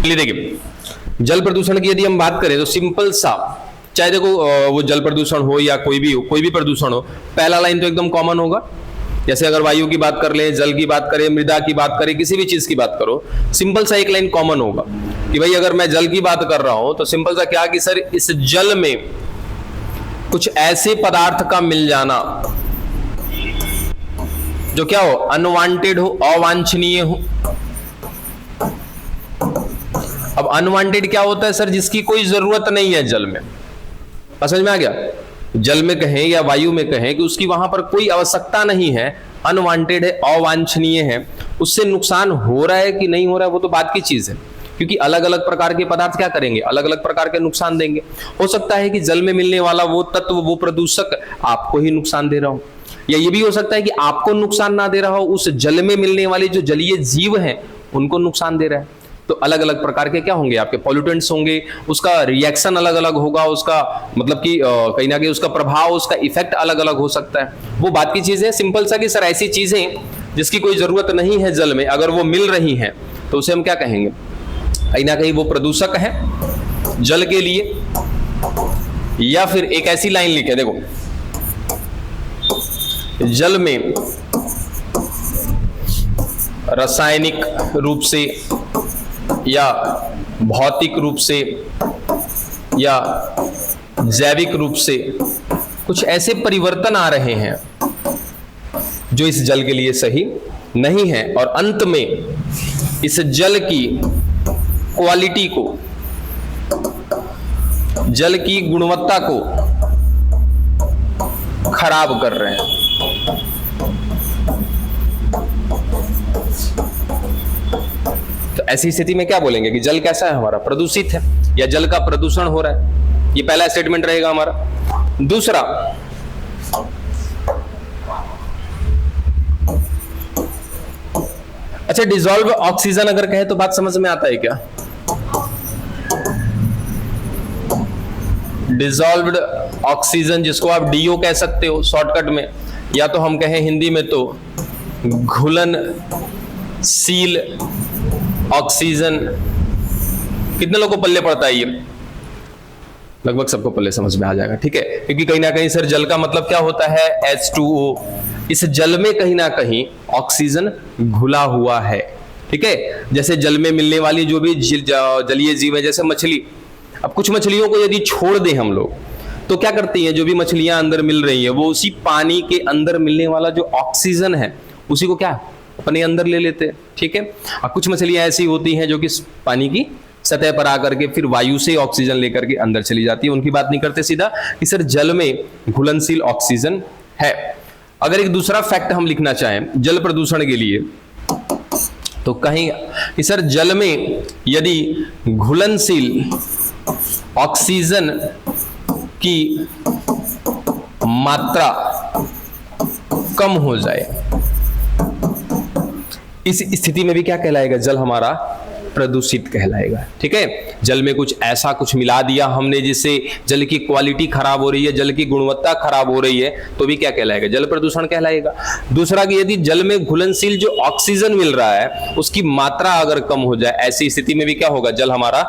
चलिए देखिए, जल प्रदूषण की यदि हम बात करें तो सिंपल सा, चाहे देखो वो जल प्रदूषण हो या कोई भी प्रदूषण हो, पहला लाइन तो एकदम कॉमन होगा। जैसे अगर वायु की बात कर लें, जल की बात करें, मृदा की बात करें, किसी भी चीज की बात करो, सिंपल सा एक लाइन कॉमन होगा कि भाई अगर मैं जल की बात कर रहा हूं तो सिंपल सा क्या कि सर इस जल में कुछ ऐसे पदार्थ का मिल जाना जो क्या हो, अनवांटेड हो, अवांछनीय हो। अब अनवांटेड क्या होता है सर, जिसकी कोई जरूरत नहीं है जल में। समझ में आ गया? जल में कहें या वायु में कहें कि उसकी वहां पर कोई आवश्यकता नहीं है, अनवांटेड है, अवांछनीय है, उससे नुकसान हो रहा है कि नहीं हो रहा है वो तो बात की चीज है, क्योंकि अलग अलग प्रकार के पदार्थ क्या करेंगे, अलग अलग प्रकार के नुकसान देंगे। हो सकता है कि जल में मिलने वाला वो तत्व, वो प्रदूषक आपको ही नुकसान दे रहा हो, या ये भी हो सकता है कि आपको नुकसान ना दे रहा हो, उस जल में मिलने वाले जो जलीय जीव हैं उनको नुकसान दे रहा है। तो अलग अलग प्रकार के क्या होंगे, आपके पॉल्यूटेंट्स होंगे, उसका रिएक्शन अलग अलग होगा, उसका मतलब कि कहीं ना कहीं उसका प्रभाव, उसका इफेक्ट अलग अलग हो सकता है। वो बात की चीज है सिंपल सा कि सर ऐसी चीजें जिसकी कोई जरूरत नहीं है जल में, अगर वो मिल रही हैं तो उसे हम क्या कहेंगे, कहीं ना कहीं वो प्रदूषक है जल के लिए। या फिर एक ऐसी लाइन लिखे, देखो जल में रासायनिक रूप से या भौतिक रूप से या जैविक रूप से कुछ ऐसे परिवर्तन आ रहे हैं जो इस जल के लिए सही नहीं है, और अंत में इस जल की क्वालिटी को, जल की गुणवत्ता को खराब कर रहे हैं। तो ऐसी स्थिति में क्या बोलेंगे कि जल कैसा है हमारा, प्रदूषित है, या जल का प्रदूषण हो रहा है। ये पहला स्टेटमेंट रहेगा हमारा। दूसरा, अच्छा डिसॉल्व ऑक्सीजन अगर कहे तो बात समझ में आता है क्या? डिसॉल्व्ड ऑक्सीजन, जिसको आप डीओ कह सकते हो शॉर्टकट में, या तो हम कहें हिंदी में तो घुलनशील ऑक्सीजन। कितने लोगों को पल्ले पड़ता है ये? लगभग सबको पल्ले समझ में आ जाएगा, ठीक है। क्योंकि कहीं ना कहीं सर जल का मतलब क्या होता है, H2O। इस जल में कहीं ना कहीं ऑक्सीजन घुला हुआ है, ठीक है। जैसे जल में मिलने वाली जो भी जलीय जीव है, जैसे मछली, अब कुछ मछलियों को यदि छोड़ दें हम लोग तो क्या करती हैं, जो भी मछलियां अंदर मिल रही है वो उसी पानी के अंदर मिलने वाला जो ऑक्सीजन है उसी को क्या अपने अंदर ले लेते हैं, ठीक है। और कुछ मछलियां ऐसी होती हैं जो कि पानी की सतह पर आकर के फिर वायु से ऑक्सीजन लेकर के अंदर चली जाती है। उनकी बात नहीं करते सीधा कि सर जल में घुलनशील ऑक्सीजन है। अगर एक दूसरा फैक्ट हम लिखना चाहें जल प्रदूषण के लिए तो कहीं कि सर जल में यदि घुलनशील ऑक्सीजन की मात्रा कम हो जाए, इस स्थिति में भी क्या कहलाएगा, जल हमारा प्रदूषित कहलाएगा, ठीक है। जल में कुछ ऐसा कुछ मिला दिया हमने जिससे जल की क्वालिटी खराब हो रही है, जल की गुणवत्ता खराब हो रही है, तो भी क्या कहलाएगा, जल प्रदूषण कहलाएगा। दूसरा कि यदि जल में घुलनशील जो ऑक्सीजन मिल रहा है उसकी मात्रा अगर कम हो जाए, ऐसी स्थिति में भी क्या होगा, जल हमारा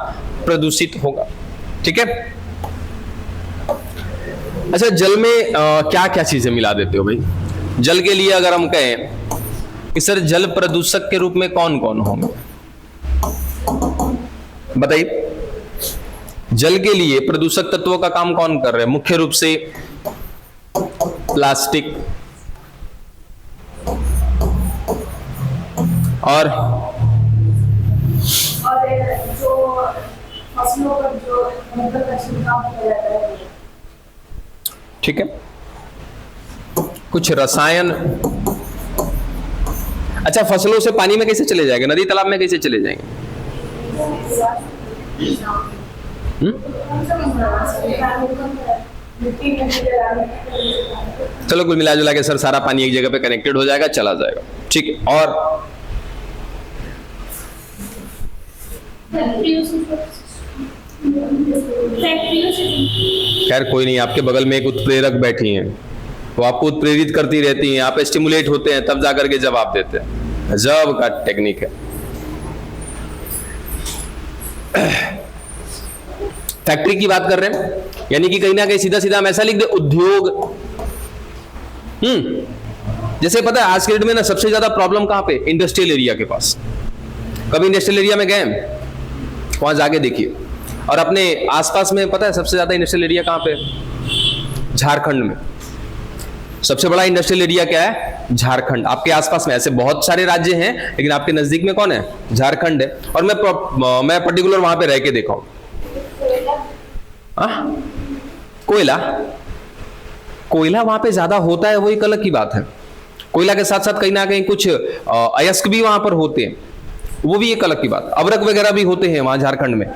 प्रदूषित होगा, ठीक है। अच्छा जल में क्या क्या चीजें मिला देते हो भाई? जल के लिए अगर हम कहें कि सर जल प्रदूषक के रूप में कौन कौन होंगे, बताइए। जल के लिए प्रदूषक तत्वों का काम कौन कर रहे हैं? मुख्य रूप से प्लास्टिक और जो फसलों पर जो छिड़काव किया जाता है, ठीक है। कुछ रसायन। अच्छा फसलों से पानी में कैसे चले जाएंगे, नदी तालाब में कैसे चले जाएंगे? चलो कुल मिला जुला के सर सारा पानी एक जगह पे कनेक्टेड हो जाएगा, चला जाएगा, ठीक है। और खैर कोई नहीं, आपके बगल में एक उत्प्रेरक बैठी हैं, वो आपको उत्प्रेरित करती रहती हैं, आप स्टिमुलेट होते हैं तब जाकर के जवाब देते हैं। गजब का टेक्निक है। फैक्ट्री की बात कर रहे हैं, यानी कि कहीं ना कहीं सीधा सीधा हम ऐसा लिख दे उद्योग। जैसे पता है आज के डेट में ना सबसे ज्यादा प्रॉब्लम कहां पे, इंडस्ट्रियल एरिया के पास। कभी इंडस्ट्रियल एरिया में गए, वहां जाके देखिए। और अपने आसपास में पता है सबसे ज्यादा इंडस्ट्रियल एरिया कहां पे, झारखंड में। सबसे बड़ा इंडस्ट्रियल एरिया क्या है, झारखंड। आपके आसपास में ऐसे बहुत सारे राज्य हैं, लेकिन आपके नजदीक में कौन है, झारखंड है। और मैं पर्टिकुलर वहां पे रह के देखा हूं। कोयला, कोयला वहां पे ज्यादा होता है, वो एक अलग की बात है। कोयला के साथ साथ कहीं ना कहीं कुछ अयस्क भी वहां पर होते हैं, वो भी एक अलग की बात। अवरक वगैरह भी होते हैं वहां झारखंड में,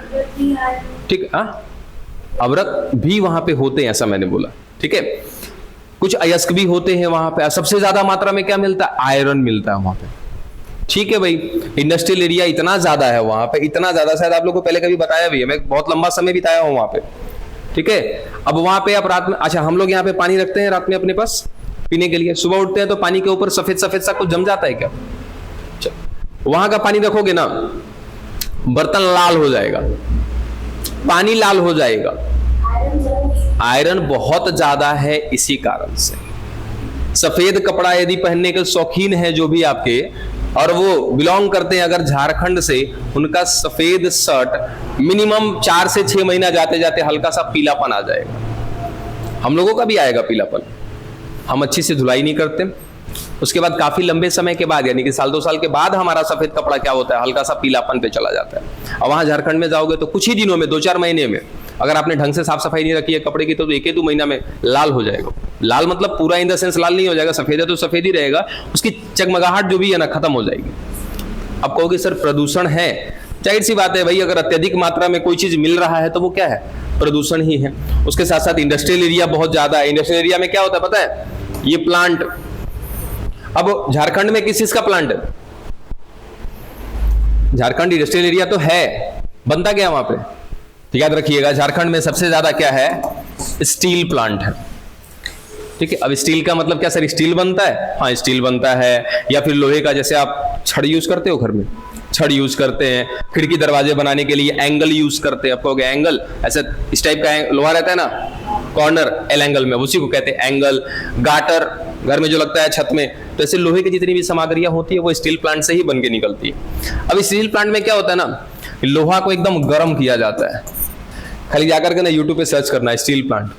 ठीक है। अवरक भी वहां पे होते हैं, ऐसा मैंने बोला, ठीक है। कुछ अयस्क भी होते हैं वहां पे। सबसे ज्यादा मात्रा में क्या मिलता है, आयरन मिलता है वहां पे, ठीक है भाई। इंडस्ट्रियल एरिया इतना ज्यादा है वहां पे, इतना ज्यादा, शायद आप लोगों को पहले कभी बताया भी है, मैं बहुत लंबा समय बिताया हूं वहां पे, ठीक है। अब वहां पे आप रात में, अच्छा हम लोग यहाँ पे पानी रखते हैं रात में अपने पास पीने के लिए, सुबह उठते हैं तो पानी के ऊपर सफेद सफेद सा कुछ जम जाता है क्या, वहां का पानी रखोगे ना, बर्तन लाल हो जाएगा, पानी लाल हो जाएगा। आयरन बहुत ज्यादा है, इसी कारण से सफेद कपड़ा यदि पहनने के शौकीन है जो भी आपके, और वो बिलोंग करते हैं अगर झारखंड से, उनका सफेद शर्ट मिनिमम 4 से 6 महीना जाते जाते हल्का सा पीलापन आ जाएगा। हम लोगों का भी आएगा पीलापन, हम अच्छी से धुलाई नहीं करते। उसके बाद काफी लंबे समय के बाद, यानी कि साल 2 साल के बाद हमारा सफेद कपड़ा क्या होता है, हल्का सा पीलापन पे चला जाता है। और वहां झारखंड में जाओगे तो कुछ ही दिनों में, 2-4 महीने में, अगर आपने ढंग से साफ सफाई नहीं रखी है कपड़े की, तो 1-2 महीना में लाल हो जाएगा। लाल मतलब पूरा इन द सेंस लाल नहीं हो जाएगा, सफेद है तो सफेद ही रहेगा, उसकी चगमगाहट जो भी है ना खत्म हो जाएगी। अब कहोगे सर प्रदूषण है, जाहिर सी बात है भाई, अगर अत्यधिक मात्रा में कोई चीज मिल रहा है तो वो क्या है, प्रदूषण ही है। उसके साथ साथ इंडस्ट्रियल एरिया बहुत ज्यादा है। इंडस्ट्रियल एरिया में क्या होता है पता है, ये प्लांट, अब झारखंड में किस चीज का प्लांट है, झारखंड इंडस्ट्रियल एरिया तो है, बनता क्या वहां पे, तो याद रखिएगा झारखंड में सबसे ज्यादा क्या है, स्टील प्लांट है, ठीक है। अब स्टील का मतलब क्या सर, स्टील बनता है, हाँ स्टील बनता है, या फिर लोहे का, जैसे आप छड़ यूज करते हो घर में, छड़ यूज करते हैं, खिड़की दरवाजे बनाने के लिए एंगल यूज करते हैं। आपको एंगल ऐसे इस टाइप का लोहा रहता है ना, कॉर्नर एल एंगल में, उसी को कहते हैं एंगल। गाटर घर में जो लगता है छत में, तो ऐसे लोहे की जितनी भी सामग्रियां होती है वो स्टील प्लांट से ही बन के निकलती है। अब स्टील प्लांट में क्या होता है ना, लोहा को एकदम गर्म किया जाता है। खाली जाकर के ना यूट्यूब पे सर्च करना है steel plant,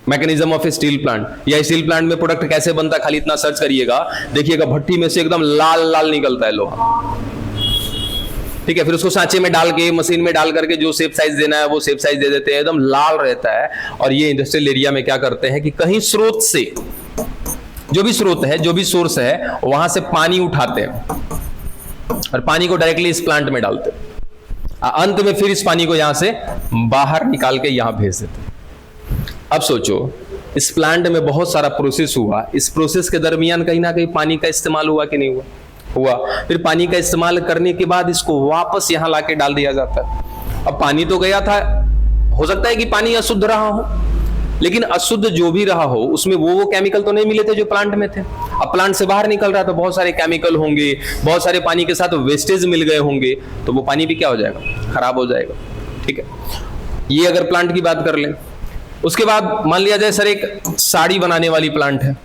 mechanism of steel plant, या स्टील प्लांट में प्रोडक्ट कैसे बनता है, खाली इतना सर्च करिएगा, देखिएगा भट्टी में से एकदम लाल लाल निकलता है लोहा, ठीक है। फिर उसको सांचे में डाल के, मशीन में डाल करके जो शेप साइज देना है वो शेप साइज दे देते हैं, एकदम लाल रहता है। और ये इंडस्ट्रियल एरिया में क्या करते हैं कि कहीं स्रोत से, जो भी स्रोत है, जो भी सोर्स है, वहां से पानी उठाते हैं और पानी को डायरेक्टली इस प्लांट में डालते हैं। अंत में फिर इस पानी को यहां से बाहर निकाल के यहां भेज देते हैं। अब सोचो, इस प्लांट में बहुत सारा प्रोसेस हुआ, इस प्रोसेस के दरमियान कहीं ना कहीं पानी का इस्तेमाल हुआ कि नहीं हुआ, हुआ। फिर पानी का इस्तेमाल करने के बाद इसको वापस यहां लाके डाल दिया जाता है। अब पानी तो गया था, हो सकता है कि पानी अशुद्ध रहा हो, लेकिन अशुद्ध जो भी रहा हो उसमें वो केमिकल तो नहीं मिले थे जो प्लांट में थे। अब प्लांट से बाहर निकल रहा तो बहुत सारे केमिकल होंगे, बहुत सारे पानी के साथ वेस्टेज मिल गए होंगे, तो वो पानी भी क्या हो जाएगा, खराब हो जाएगा, ठीक है। ये अगर प्लांट की बात कर लें। उसके बाद मान लिया जाए सर एक साड़ी बनाने वाली प्लांट है,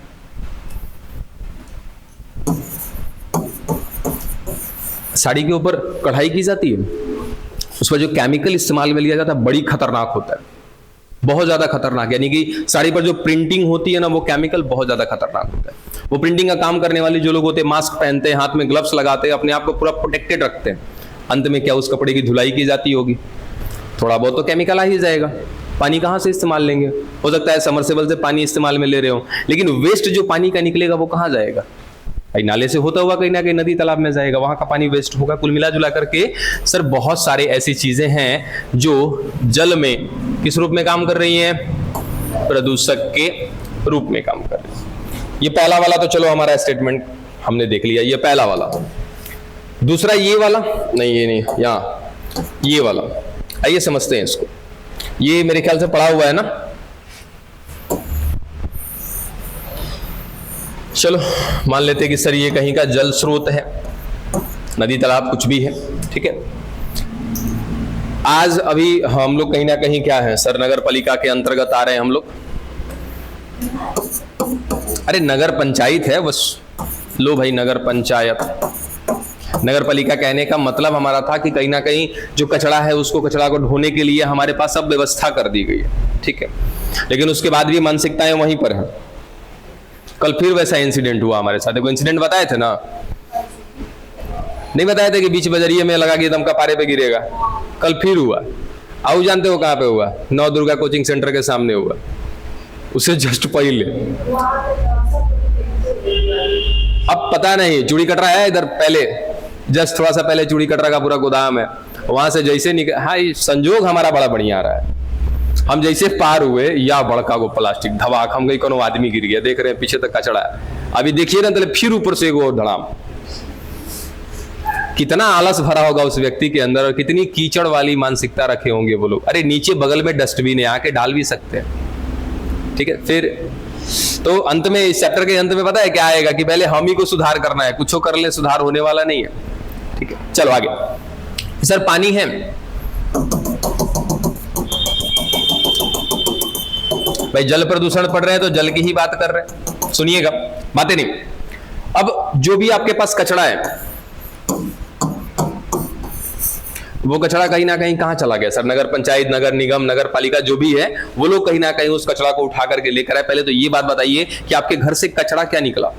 साड़ी के ऊपर कढ़ाई की जाती है, उस पर जो केमिकल इस्तेमाल में लिया जाता है बड़ी खतरनाक होता है, बहुत ज्यादा खतरनाक। यानी कि साड़ी पर जो प्रिंटिंग होती है ना, वो केमिकल बहुत ज्यादा खतरनाक होता है। वो प्रिंटिंग का काम करने वाले जो लोग होते हैं, मास्क पहनते हैं, हाथ में ग्लव्स लगाते हैं, अपने आप को पूरा प्रोटेक्टेड रखते हैं। अंत में क्या, उस कपड़े की धुलाई की जाती होगी, थोड़ा बहुत तो केमिकल आ ही जाएगा। पानी कहाँ से इस्तेमाल लेंगे, हो सकता है समरसेबल से पानी इस्तेमाल में ले रहे हो, लेकिन वेस्ट जो पानी का निकलेगा वो कहाँ जाएगा, भाई नाले से होता हुआ कहीं ना कहीं नदी तालाब में जाएगा, वहां का पानी वेस्ट होगा। कुल मिला जुला करके सर बहुत सारे ऐसी चीजें हैं जो जल में किस रूप में काम कर रही हैं, प्रदूषक के रूप में काम कर रही है। ये पहला वाला तो चलो हमारा स्टेटमेंट हमने देख लिया, ये पहला वाला। दूसरा ये वाला नहीं, ये नहीं, यहाँ ये वाला, आइए समझते हैं इसको। ये मेरे ख्याल से पढ़ा हुआ है ना, चलो मान लेते हैं कि सर ये कहीं का जल स्रोत है, नदी तालाब कुछ भी है, ठीक है। आज अभी हम लोग कहीं ना कहीं क्या है सर, नगर पालिका के अंतर्गत आ रहे हैं हम लोग। अरे नगर पंचायत है बस, लो भाई नगर पंचायत। नगर पालिका कहने का मतलब हमारा था कि कहीं ना कहीं जो कचरा है उसको, कचरा को ढोने के लिए हमारे पास सब व्यवस्था कर दी गई है, ठीक है। लेकिन उसके बाद भी मानसिकताएं वहीं पर हैं। कल फिर वैसा इंसिडेंट हुआ हमारे साथ। देखो इंसिडेंट बताए थे ना, नहीं बताए थे कि बीच बजरिए में लगा के एकदम कपारे पे गिरेगा। कल फिर हुआ। आओ जानते हो कहाँ पे हुआ? नौ दुर्गा कोचिंग सेंटर के सामने हुआ, उससे जस्ट पहले। अब पता नहीं, चूड़ी कटरा है इधर पहले, जस्ट थोड़ा सा पहले चूड़ी कटरा का पूरा गोदाम है, वहां से जैसे निकल, हाँ ये संजोग हमारा बड़ा बढ़िया रहा है। हम जैसे पार हुए या बड़का को प्लास्टिक धमाक, हम गई कोनो आदमी गिर गया, देख रहे हैं पीछे तक कचड़ा है। अभी देखिए ना, तो फिर ऊपर से वो धड़ाम। कितना आलस भरा होगा उस व्यक्ति के अंदर, और कितनी कीचड़ वाली मानसिकता रखे होंगे वो लोग। अरे नीचे बगल में डस्टबिन है, आके डाल भी सकते हैं, ठीक है। फिर तो अंत में, इस चैप्टर के अंत में पता है क्या आएगा कि पहले हम ही को सुधार करना है, कुछ कर ले सुधार होने वाला नहीं है, ठीक है। चलो आगे। सर पानी है, भाई जल प्रदूषण पढ़ रहे हैं तो जल की ही बात कर रहे हैं, सुनिएगा बातें नहीं। अब जो भी आपके पास कचरा है, वो कचरा कहीं ना कहीं कहां चला गया सर? नगर पंचायत, नगर निगम, नगर पालिका जो भी है, वो लोग कहीं ना कहीं उस कचरा को उठा करके लेकर आए। पहले तो ये बात बताइए कि आपके घर से कचरा क्या निकला।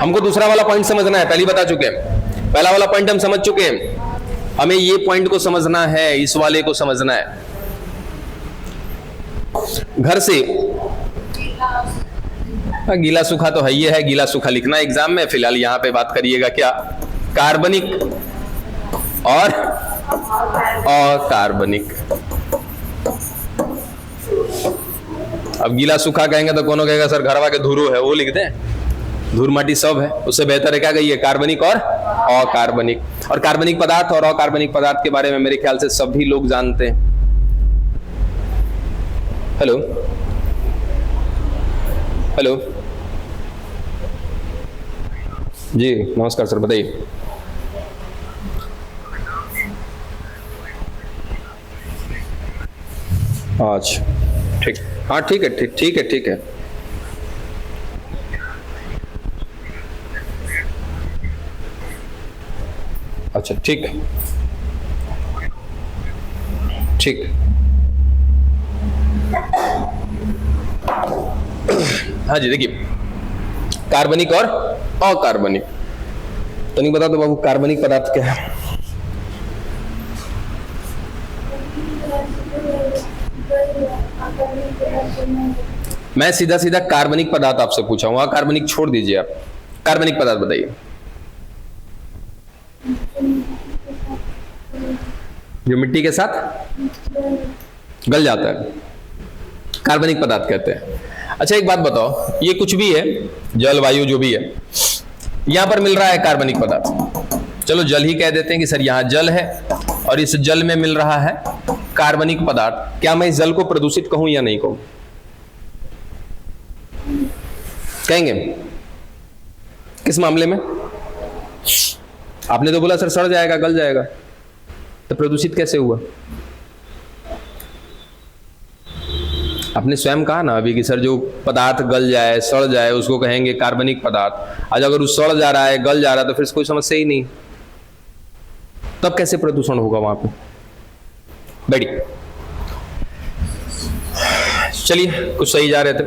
हमको दूसरा वाला पॉइंट समझना है, पहले बता चुके हैं। पहला वाला पॉइंट हम समझ चुके हैं, हमें ये पॉइंट को समझना है, इस वाले को समझना है। घर से गीला सूखा तो है, ये है गीला सूखा लिखना एग्जाम में। फिलहाल यहां पे बात करिएगा क्या, कार्बनिक और अकार्बनिक। अब गीला सूखा कहेंगे तो कोनो कहेगा सर घरवा के धुरो है, वो लिख दें, धूल माटी सब है। उससे बेहतर है क्या कहिए, कार्बनिक और अकार्बनिक। और कार्बनिक पदार्थ और अकार्बनिक पदार्थ के बारे में मेरे ख्याल से सभी लोग जानते हैं। हेलो हेलो जी नमस्कार सर, बताइए। अच्छा ठीक, हाँ ठीक है, ठीक है। अच्छा ठीक, हाँ जी देखिए, कार्बनिक और अकार्बनिक। तो नहीं बता दो बाबू, कार्बनिक पदार्थ क्या है? मैं सीधा सीधा कार्बनिक पदार्थ आपसे पूछा हूं, अकार्बनिक छोड़ दीजिए आप। कार्बनिक पदार्थ बताइए। जो मिट्टी के साथ गल जाता है, कार्बनिक पदार्थ कहते हैं। अच्छा एक बात बताओ, ये कुछ भी है, जल वायु जो भी है, यहां पर मिल रहा है कार्बनिक पदार्थ। चलो जल ही कह देते हैं कि सर यहां जल है और इस जल में मिल रहा है कार्बनिक पदार्थ। क्या मैं इस जल को प्रदूषित कहूं या नहीं कहूं? कहेंगे किस मामले में? आपने तो बोला सर सड़ जाएगा, गल जाएगा, तो प्रदूषित कैसे हुआ? आपने स्वयं कहा ना अभी कि सर जो पदार्थ गल जाए, सड़ जाए, उसको कहेंगे कार्बनिक पदार्थ। आज अगर वो सड़ जा रहा है, गल जा रहा है, तो फिर कोई समस्या ही नहीं, तब कैसे प्रदूषण होगा वहां पे? बैठिए, चलिए कुछ सही जा रहे थे।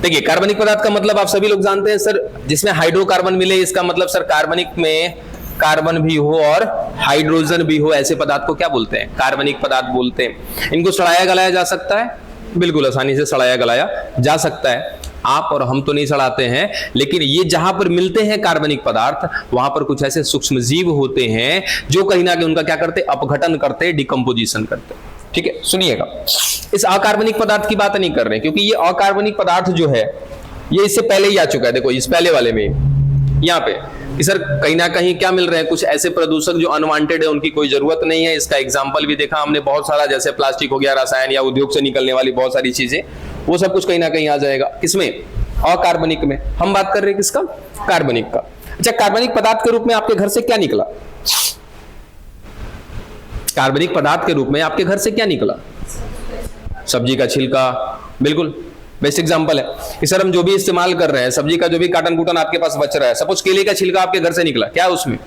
देखिए कार्बनिक पदार्थ का मतलब आप सभी लोग जानते हैं सर, जिसमें हाइड्रोकार्बन मिले, इसका मतलब सर कार्बनिक में कार्बन भी हो और हाइड्रोजन भी हो, ऐसे पदार्थ को क्या बोलते हैं? कार्बनिक पदार्थ बोलते हैं। इनको सड़ाया गलाया जा सकता है, बिल्कुल आसानी से सड़ाया गलाया जा सकता है। आप और हम तो नहीं सड़ाते हैं, लेकिन ये जहां पर मिलते हैं कार्बनिक पदार्थ, वहां पर कुछ ऐसे सूक्ष्म जीव होते हैं जो कहीं ना कहीं उनका क्या करते, अपघटन करते, डिकम्पोजिशन करते। ठीक है, सुनिएगा, इस अकार्बनिक पदार्थ की बात नहीं कर रहे, क्योंकि ये अकार्बनिक पदार्थ जो है ये इससे पहले ही आ चुका है। देखो इस पहले वाले में यहाँ पे कि सर कहीं ना कहीं क्या मिल रहे हैं, कुछ ऐसे प्रदूषक जो अनवांटेड है, उनकी कोई जरूरत नहीं है। इसका एग्जांपल भी देखा हमने बहुत सारा, जैसे प्लास्टिक हो गया, रसायन या उद्योग से निकलने वाली बहुत सारी चीजें, वो सब कुछ कहीं ना कहीं आ जाएगा। किसमें? अकार्बनिक में। हम बात कर रहे हैं किसका? कार्बनिक का। अच्छा, कार्बनिक पदार्थ के रूप में आपके घर से क्या निकला? कार्बनिक पदार्थ के रूप में आपके घर से क्या निकला? सब्जी का छिलका, बिल्कुल बेस्ट एग्जांपल है कि सर हम जो भी इस्तेमाल कर रहे हैं, सब्जी का जो भी काटन कूटन आपके पास बच रहा है, सपोज केले का छिलका आपके घर से निकला, क्या है उसमें?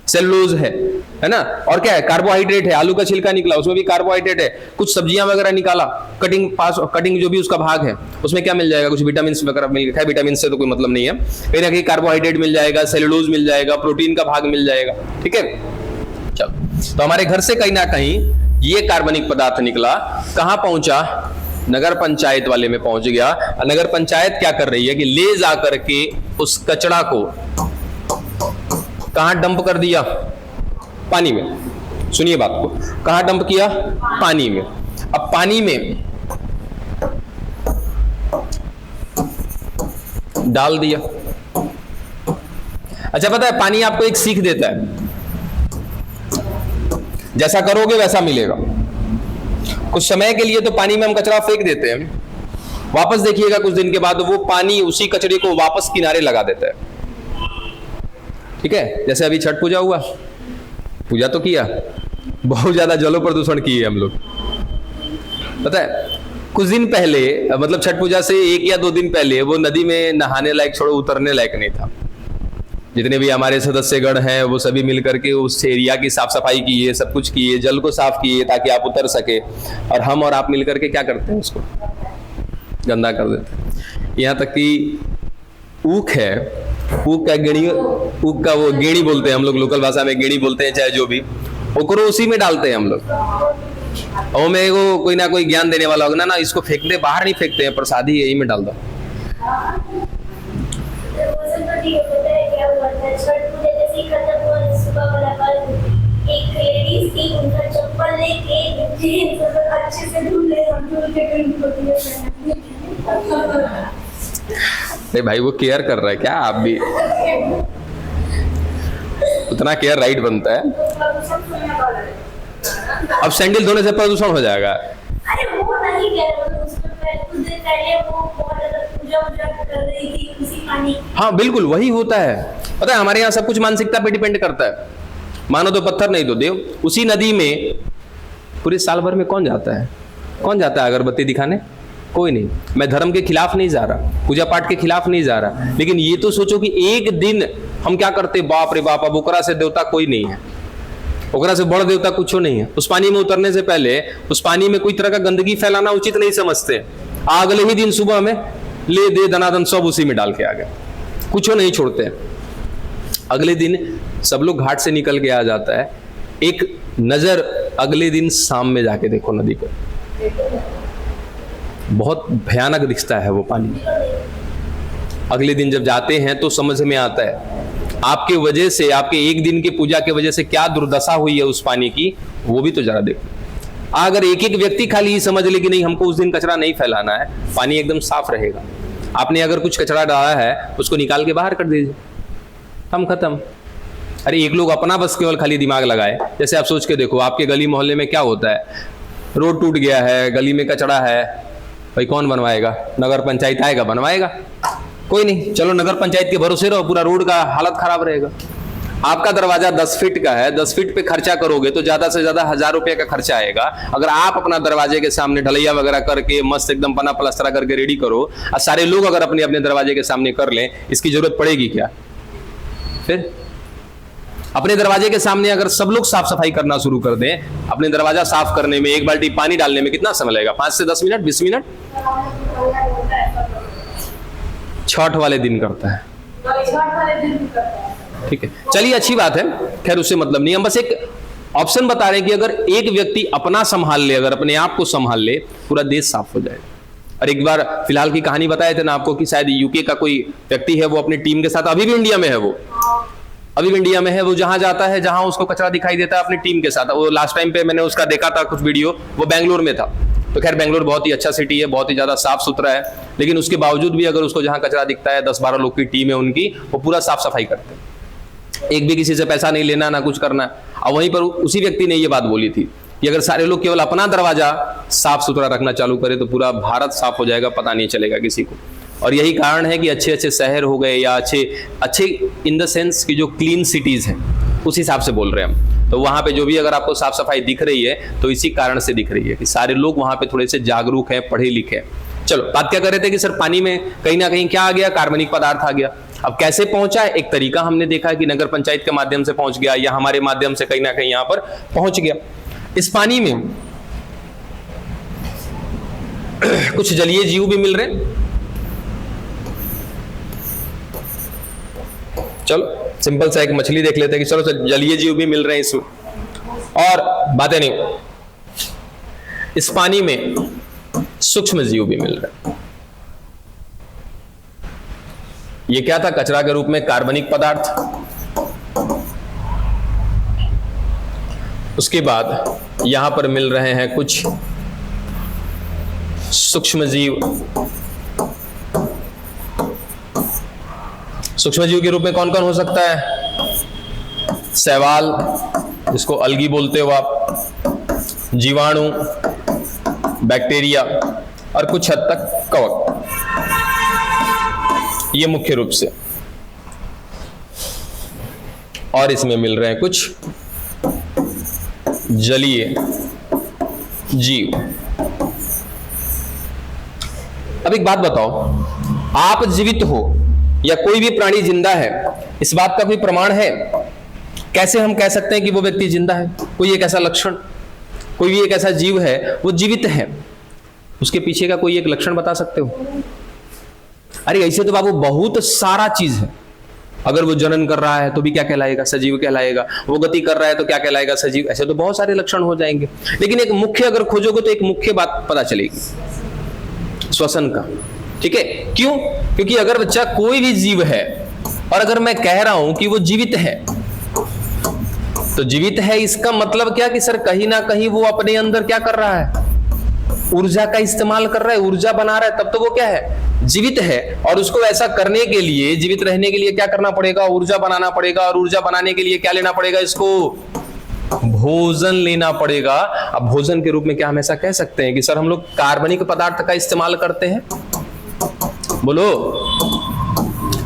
सेलुलोज है ना? और क्या है? कार्बोहाइड्रेट है। आलू का छिलका निकला, उसमें भी कार्बोहाइड्रेट है। कुछ सब्जियां वगैरह निकाला, कटिंग जो भी उसका भाग है उसमें क्या मिल जाएगा? कुछ विटामिन वगैरह मिल गया। विटामिन से तो कोई मतलब नहीं है, कहीं ना कहीं कार्बोहाइड्रेट मिल जाएगा, सेलुलोज मिल जाएगा, प्रोटीन का भाग मिल जाएगा। ठीक है, चलो तो हमारे घर से कहीं ना कहीं ये कार्बनिक पदार्थ निकला, कहां पहुंचा? नगर पंचायत वाले में पहुंच गया। नगर पंचायत क्या कर रही है कि ले जा करके उस कचरा को कहां डंप कर दिया? पानी में। सुनिए बात को, कहां डंप किया? पानी में। अब पानी में डाल दिया। अच्छा, पता है पानी आपको एक सीख देता है, जैसा करोगे वैसा मिलेगा। कुछ समय के लिए तो पानी में हम कचरा फेंक देते हैं, वापस देखिएगा कुछ दिन के बाद वो पानी उसी कचरे को वापस किनारे लगा देता है। ठीक है, जैसे अभी छठ पूजा हुआ, पूजा तो किया, बहुत ज्यादा जलो प्रदूषण किए हम लोग। पता है कुछ दिन पहले, मतलब छठ पूजा से 1 या 2 दिन पहले, वो नदी में नहाने लायक छोड़ो उतरने लायक नहीं था। जितने भी हमारे सदस्यगण हैं वो सभी मिलकर के उस एरिया की साफ सफाई किए, सब कुछ किए, जल को साफ किए ताकि आप उतर सके। और हम और आप मिलकर के क्या करते हैं? उसको गंदा कर देते हैं। यहाँ तक कि ऊख है, ऊख का वो गेड़ी बोलते हैं हम लोग, लोकल भाषा में गेड़ी बोलते हैं, चाहे जो भी, ओकरो उसी में डालते हैं हम लोग। और मेरे को कोई ना कोई ज्ञान देने वाला होगा ना, इसको फेंक दे, बाहर नहीं फेंकते हैं, प्रसादी यही में डाल दो। एक लेडीज थी, उनका चप्पल लेके अच्छे से धुल नहीं भाई, वो केयर कर रहा है क्या? आप भी उतना केयर राइट बनता है। अब सैंडल धोने से प्रदूषण हो जाएगा। अरे वो नहीं कह रहा, कुछ दिन पहले वो बहुत ज्यादा पूजा कर रही थी उसी पानी। हाँ बिल्कुल वही होता है। पता है हमारे यहाँ सब कुछ मानसिकता पे डिपेंड करता है। मानो तो पत्थर नहीं तो देव। उसी नदी में पूरे साल भर में कौन जाता है? कौन जाता है अगरबत्ती दिखाने? कोई नहीं। मैं धर्म के खिलाफ नहीं जा रहा, पूजा पाठ के खिलाफ नहीं जा रहा, लेकिन ये तो सोचो कि एक दिन हम क्या करते, बाप रे बाप, अब ओकरा से देवता कोई नहीं है, ओकरा से बड़ देवता कुछ नहीं है। उस पानी में उतरने से पहले उस पानी में कोई तरह का गंदगी फैलाना उचित नहीं समझते। अगले ही दिन सुबह में ले दे दनादन सब उसी में डाल के आ गए, कुछ नहीं छोड़ते। अगले दिन सब लोग घाट से निकल के आ जाता है। एक नजर अगले दिन शाम में जाके देखो नदी को, बहुत भयानक दिखता है वो पानी। अगले दिन जब जाते हैं तो समझ में आता है आपके वजह से, आपके एक दिन की पूजा के वजह से क्या दुर्दशा हुई है उस पानी की, वो भी तो जरा देखो। अगर एक एक व्यक्ति खाली ही समझ ले कि नहीं हमको उस दिन कचरा नहीं फैलाना है, पानी एकदम साफ रहेगा। आपने अगर कुछ कचरा डाला है उसको निकाल के बाहर कर दीजिए, हम खत्म। अरे एक लोग अपना बस केवल खाली दिमाग लगाए। जैसे आप सोच के देखो, आपके गली मोहल्ले में क्या होता है, रोड टूट गया है, गली में कचरा है, भाई कौन बनवाएगा? नगर पंचायत आएगा बनवाएगा? कोई नहीं। चलो नगर पंचायत के भरोसे रहो, पूरा रोड का हालत खराब रहेगा। आपका दरवाजा 10 फीट का है, 10 फीट पे खर्चा करोगे तो ज्यादा से ज्यादा 1000 रुपये का खर्चा आएगा। अगर आप अपना दरवाजे के सामने ढलैया वगैरह करके मस्त एकदम पना पलस्तरा करके रेडी करो और सारे लोग अगर अपने अपने दरवाजे के सामने कर लें, इसकी जरूरत पड़ेगी क्या? फिर अपने दरवाजे के सामने अगर सब लोग साफ सफाई करना शुरू कर दें, अपने दरवाजा साफ करने में, एक बाल्टी पानी डालने में कितना समय लगेगा? 5 से 10 मिनट, 20 मिनट। छठ वाले दिन करता है, ठीक है, चलिए अच्छी बात है, खैर उससे मतलब नहीं। हम बस एक ऑप्शन बता रहे हैं कि अगर एक व्यक्ति अपना संभाल ले, अगर अपने आप को संभाल ले, पूरा देश साफ हो जाएगा। और एक बार फिलहाल की कहानी बताए थे ना आपको कि शायद यूके का कोई व्यक्ति है, वो अपनी टीम के साथ, अभी भी इंडिया में है, वो अभी भी इंडिया में है, वो जहां जाता है जहां उसको कचरा दिखाई देता है अपनी टीम के साथ। वो लास्ट टाइम पे मैंने उसका देखा था कुछ वीडियो, वो बेंगलोर में था। तो खैर बेंगलोर बहुत ही अच्छा सिटी है, बहुत ही ज्यादा साफ सुथरा है, लेकिन उसके बावजूद भी अगर उसको जहां कचरा दिखता है, 10-12 लोग की टीम है उनकी, वो पूरा साफ सफाई करते हैं। एक भी किसी से पैसा नहीं लेना, ना कुछ करना। और वहीं पर उसी व्यक्ति ने ये बात बोली थी कि अगर सारे लोग केवल अपना दरवाजा साफ सुथरा रखना चालू करे तो पूरा भारत साफ हो जाएगा, पता नहीं चलेगा किसी को। और यही कारण है कि अच्छे अच्छे शहर हो गए, या अच्छे इन द सेंस कि जो क्लीन सिटीज हैं, उस हिसाब से बोल रहे हैं हम। तो वहां पे जो भी अगर आपको साफ सफाई दिख रही है तो इसी कारण से दिख रही है कि सारे लोग वहां पे थोड़े से जागरूक हैं, पढ़े लिखे हैं। चलो बात क्या कर रहे थे कि सर पानी में कहीं ना कहीं क्या आ गया, कार्बनिक पदार्थ आ गया। अब कैसे पहुंचा है, एक तरीका हमने देखा है कि नगर पंचायत के माध्यम से पहुंच गया या हमारे माध्यम से कहीं ना कहीं यहां पर पहुंच गया। इस पानी में कुछ जलीय जीव भी मिल रहे हैं। चलो सिंपल सा एक मछली देख लेते हैं कि चलो जलीय जीव भी मिल रहे हैं इसमें, और बातें नहीं, इस पानी में सूक्ष्म जीव भी मिल रहे हैं। ये क्या था, कचरा के रूप में कार्बनिक पदार्थ। उसके बाद यहां पर मिल रहे हैं कुछ सूक्ष्म जीव। सूक्ष्म जीव के रूप में कौन कौन हो सकता है, शैवाल जिसको अलगी बोलते हो आप, जीवाणु, बैक्टीरिया और कुछ हद तक कवक, ये मुख्य रूप से। और इसमें मिल रहे हैं कुछ जलीय जीव। अब एक बात बताओ, आप जीवित हो या कोई भी प्राणी जिंदा है, इस बात का कोई प्रमाण है? कैसे हम कह सकते हैं कि वो व्यक्ति जिंदा है? कोई एक ऐसा लक्षण, कोई भी एक ऐसा जीव है वो जीवित है, उसके पीछे का कोई एक लक्षण बता सकते हो? अरे ऐसे तो बाबू बहुत सारा चीज है। अगर वो जनन कर रहा है तो भी क्या कहलाएगा, सजीव कहलाएगा। वो गति कर रहा है तो क्या कहलाएगा, सजीव। ऐसे तो बहुत सारे लक्षण हो जाएंगे, लेकिन एक मुख्य अगर खोजोगे तो एक मुख्य बात पता चलेगी, श्वसन का। ठीक है, क्यों? क्योंकि अगर बच्चा कोई भी जीव है और अगर मैं कह रहा हूं कि वो जीवित है, तो जीवित है इसका मतलब क्या कि सर कहीं ना कहीं वो अपने अंदर क्या कर रहा है, ऊर्जा का इस्तेमाल कर रहा है, ऊर्जा बना रहा है, तब तो वो क्या है, जीवित है। और उसको ऐसा करने के लिए, जीवित रहने के लिए क्या करना पड़ेगा, ऊर्जा बनाना पड़ेगा। और ऊर्जा बनाने के लिए क्या लेना पड़ेगा, इसको भोजन लेना पड़ेगा। अब भोजन के रूप में क्या हम ऐसा कह सकते हैं कि सर हम लोग कार्बनिक पदार्थ का इस्तेमाल करते हैं? बोलो,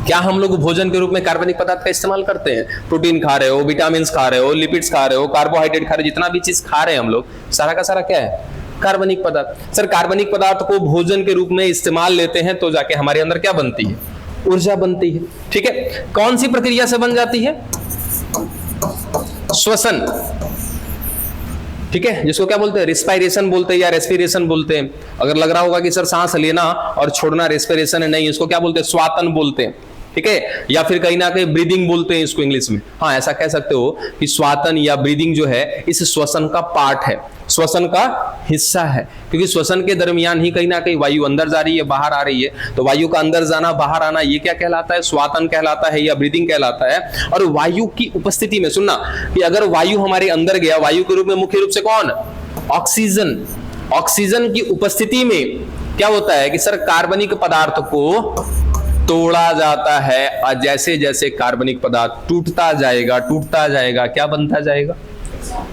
क्या हम लोग भोजन के रूप में कार्बनिक पदार्थ का इस्तेमाल करते हैं? प्रोटीन खा रहे हो, विटामिन खा रहे हो, लिपिड्स खा रहे हो, कार्बोहाइड्रेट खा रहे हो, जितना भी चीज खा रहे हैं हम लोग, सारा का सारा क्या है, कार्बनिक पदार्थ। सर कार्बनिक पदार्थ को भोजन के रूप में इस्तेमाल लेते हैं तो जाके हमारे अंदर क्या बनती है, ऊर्जा बनती है। ठीक है, कौन सी प्रक्रिया से बन जाती है, श्वसन। ठीक है, जिसको क्या बोलते हैं, रिस्पायरेशन बोलते हैं या रेस्पिरेशन बोलते हैं। अगर लग रहा होगा कि सर सांस लेना और छोड़ना रेस्पिरेशन है, नहीं, इसको क्या बोलते हैं, स्वातन बोलते हैं। ठीक है, या फिर कहीं ना कहीं ब्रीदिंग बोलते हैं इसको इंग्लिश में। हाँ, ऐसा कह सकते हो कि स्वातन या ब्रीदिंग जो है इस श्वसन का पार्ट है, श्वसन का हिस्सा है। क्योंकि श्वसन के दरमियान ही कहीं ना कहीं वायु अंदर जा रही है, बाहर आ रही है, तो वायु का अंदर जाना, बाहर आना, ये क्या कहलाता है, स्वातन कहलाता है या ब्रीदिंग कहलाता है। और वायु की उपस्थिति में, सुनना कि अगर वायु हमारे अंदर गया, वायु के रूप में मुख्य रूप से कौन, ऑक्सीजन। ऑक्सीजन की उपस्थिति में क्या होता है कि सर कार्बनिक पदार्थ को तोड़ा जाता है, और जैसे जैसे कार्बनिक पदार्थ टूटता जाएगा, क्या बनता जाएगा,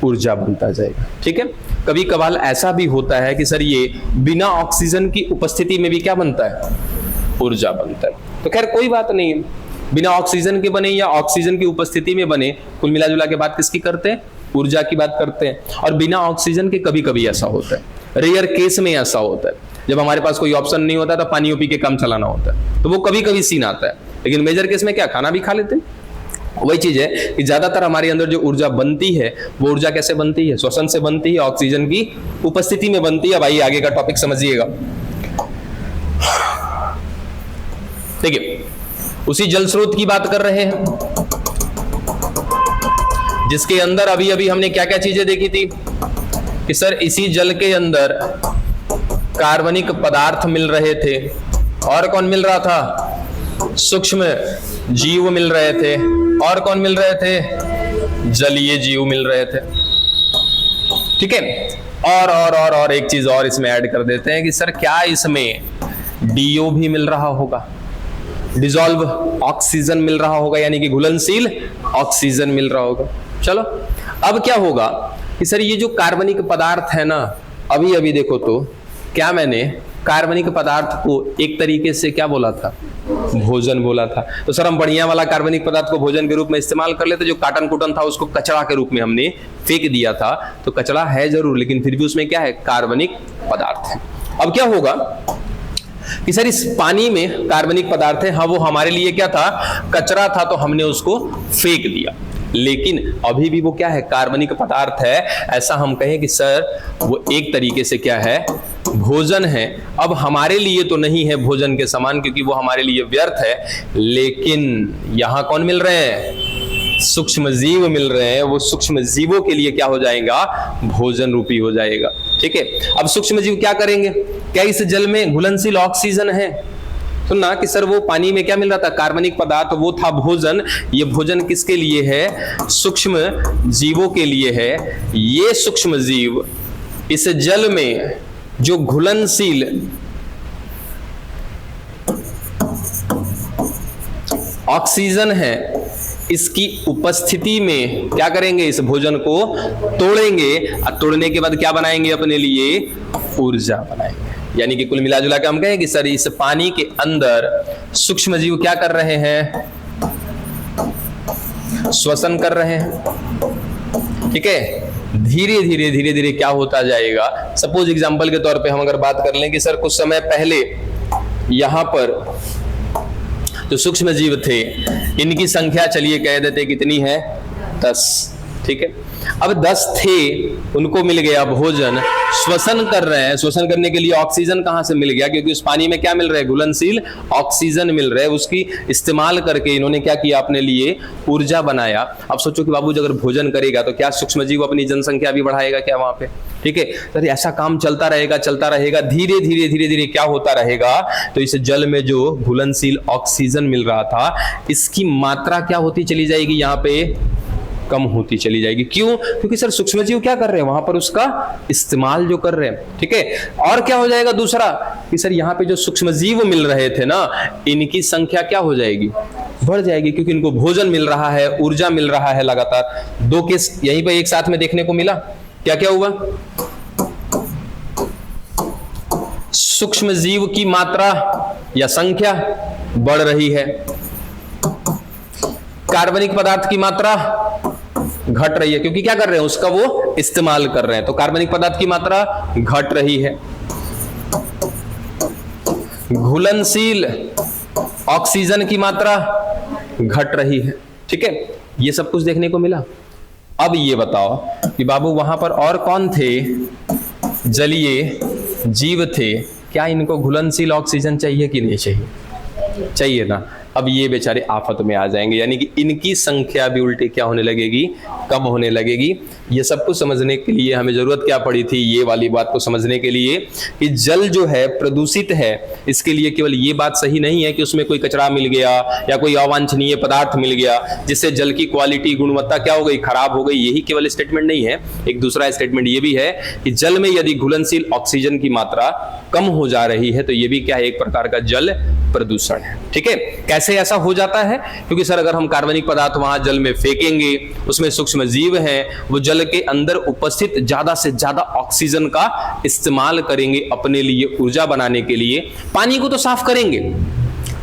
ऊर्जा बनता जाएगा। ठीक है, कभी कभार ऐसा भी होता है कि सर ये बिना ऑक्सीजन की उपस्थिति में भी क्या बनता है, ऊर्जा बनता है। तो खैर कोई बात नहीं है, बिना ऑक्सीजन के बने या ऑक्सीजन की उपस्थिति में बने, कुल मिला जुला के बात किसकी करते हैं, ऊर्जा की बात करते हैं। और बिना ऑक्सीजन के कभी कभी ऐसा होता है, रेयर केस में ऐसा होता है, जब हमारे पास कोई ऑप्शन नहीं होता तो पानी पी के काम चलाना होता है, तो वो कभी कभी सीन आता है। लेकिन मेजर केस में क्या, खाना भी खा लेते हैं। वही चीज है कि ज्यादातर हमारे अंदर जो ऊर्जा बनती है, वो ऊर्जा कैसे बनती है, श्वसन से बनती है, ऑक्सीजन की उपस्थिति में बनती है। भाई आगे का टॉपिक समझिएगा। देखिए, उसी जल स्रोत की बात कर रहे हैं जिसके अंदर अभी अभी हमने क्या क्या चीजें देखी थी कि सर इसी जल के अंदर कार्बनिक पदार्थ मिल रहे थे। और कौन मिल रहा था, सूक्ष्म जीव मिल रहे थे। और कौन मिल रहे थे, जलीय जीव मिल रहे थे। ठीक है, और एक चीज और इसमें ऐड कर देते हैं कि सर क्या इसमें डीओ भी मिल रहा होगा, डिसॉल्व ऑक्सीजन मिल रहा होगा, यानी कि घुलनशील ऑक्सीजन मिल रहा होगा। चलो अब क्या होगा कि सर ये जो कार्बनिक पदार्थ है ना, अभी अभी देखो तो क्या मैंने कार्बनिक पदार्थ को एक तरीके से क्या बोला था, भोजन बोला था। तो सर हम बढ़िया वाला कार्बनिक पदार्थ को भोजन के रूप में इस्तेमाल कर लेते, जो काटन कुटन था उसको कचरा के रूप में हमने फेंक दिया था। तो कचरा है जरूर, लेकिन फिर भी उसमें क्या है, कार्बनिक पदार्थ है। अब क्या होगा कि सर इस पानी में कार्बनिक पदार्थ है, हाँ वो हमारे लिए क्या था, कचरा था, तो हमने उसको फेंक दिया। लेकिन अभी भी वो क्या है, कार्बनिक पदार्थ है। ऐसा हम कहें कि सर वो एक तरीके से क्या है, भोजन है। अब हमारे लिए तो नहीं है भोजन के समान, क्योंकि वो हमारे लिए व्यर्थ है, लेकिन यहां कौन मिल रहे हैं, सूक्ष्म जीव मिल रहे हैं। वो सूक्ष्म जीवों के लिए क्या हो जाएगा, भोजन रूपी हो जाएगा। ठीक है, अब सूक्ष्म जीव क्या करेंगे, क्या इस जल में घुलनशील ऑक्सीजन है, सुनना कि सर वो पानी में क्या मिल रहा था, कार्बनिक पदार्थ, वो था भोजन। ये भोजन किसके लिए है, सूक्ष्म जीवों के लिए है। ये सूक्ष्म जीव इस जल में जो घुलनशील ऑक्सीजन है, इसकी उपस्थिति में क्या करेंगे, इस भोजन को तोड़ेंगे, और तोड़ने के बाद क्या बनाएंगे, अपने लिए ऊर्जा बनाएंगे। यानी कि कुल मिला जुला के हम कहें कि सर इस पानी के अंदर सूक्ष्म जीव क्या कर रहे हैं, श्वसन कर रहे हैं। ठीक है, धीरे धीरे धीरे धीरे क्या होता जाएगा। सपोज एग्जांपल के तौर पे हम अगर बात कर लें कि सर कुछ समय पहले यहां पर जो सूक्ष्म जीव थे, इनकी संख्या चलिए कह देते कितनी है, 10। ठीक है, अब 10 थे, उनको मिल गया भोजन, श्वसन कर रहे हैं। श्वसन करने के लिए ऑक्सीजन कहां से मिल गया, क्योंकि उस पानी में क्या मिल रहा है, घुलनशील ऑक्सीजन मिल रहा है। उसकी इस्तेमाल करके इन्होंने क्या किया, अपने लिए ऊर्जा बनाया। अब सोचो कि बाबू अगर भोजन करेगा तो क्या सूक्ष्म जीव अपनी जनसंख्या भी बढ़ाएगा क्या वहां पे। ठीक है, तो ऐसा काम चलता रहेगा, धीरे धीरे धीरे धीरे क्या होता रहेगा, तो इस जल में जो घुलनशील ऑक्सीजन मिल रहा था, इसकी मात्रा क्या होती चली जाएगी, यहाँ पे कम होती चली जाएगी। क्यों, क्योंकि सर सूक्ष्मजीव क्या कर रहे हैं, वहां पर उसका इस्तेमाल जो कर रहे हैं। ठीक है, और क्या हो जाएगा दूसरा कि सर यहाँ पे जो सूक्ष्मजीव मिल रहे थे ना, इनकी संख्या क्या हो जाएगी, बढ़ जाएगी, क्योंकि इनको भोजन मिल रहा है, ऊर्जा मिल रहा है लगातार। दो केस यहीं पे एक साथ में देखने को मिला। क्या क्या हुआ, सूक्ष्मजीव की मात्रा या संख्या बढ़ रही है, कार्बनिक पदार्थ की मात्रा घट रही है, क्योंकि क्या कर रहे हैं, उसका वो इस्तेमाल कर रहे हैं। तो कार्बनिक पदार्थ की मात्रा घट रही है, घुलनशील ऑक्सीजन की मात्रा घट रही है। ठीक है, ये सब कुछ देखने को मिला। अब ये बताओ कि बाबू वहां पर और कौन थे, जलीय जीव थे, क्या इनको घुलनशील ऑक्सीजन चाहिए कि नहीं चाहिए, चाहिए ना। अब ये बेचारे आफत में आ जाएंगे, यानी कि इनकी संख्या भी उल्टी क्या होने लगेगी, कम होने लगेगी। ये सब कुछ समझने के लिए हमें जरूरत क्या पड़ी थी, ये वाली बात को समझने के लिए कि जल जो है प्रदूषित है। इसके लिए केवल ये बात सही नहीं है कि उसमें कोई कचरा मिल गया या कोई अवांछनीय पदार्थ मिल गया जिससे जल की क्वालिटी, गुणवत्ता क्या हो गई, खराब हो गई। यही केवल स्टेटमेंट नहीं है, एक दूसरा स्टेटमेंट ये भी है कि जल में यदि घुलनशील ऑक्सीजन की मात्रा कम हो जा रही है तो ये भी क्या है, एक प्रकार का जल प्रदूषण है। ठीक है, कैसे ऐसा हो जाता है, क्योंकि सर अगर हम कार्बनिक पदार्थ वहां जल में फेंकेंगे, उसमें सूक्ष्म जीव हैं, वो जल के अंदर उपस्थित ज्यादा से ज्यादा ऑक्सीजन का इस्तेमाल करेंगे अपने लिए ऊर्जा बनाने के लिए। पानी को तो साफ करेंगे,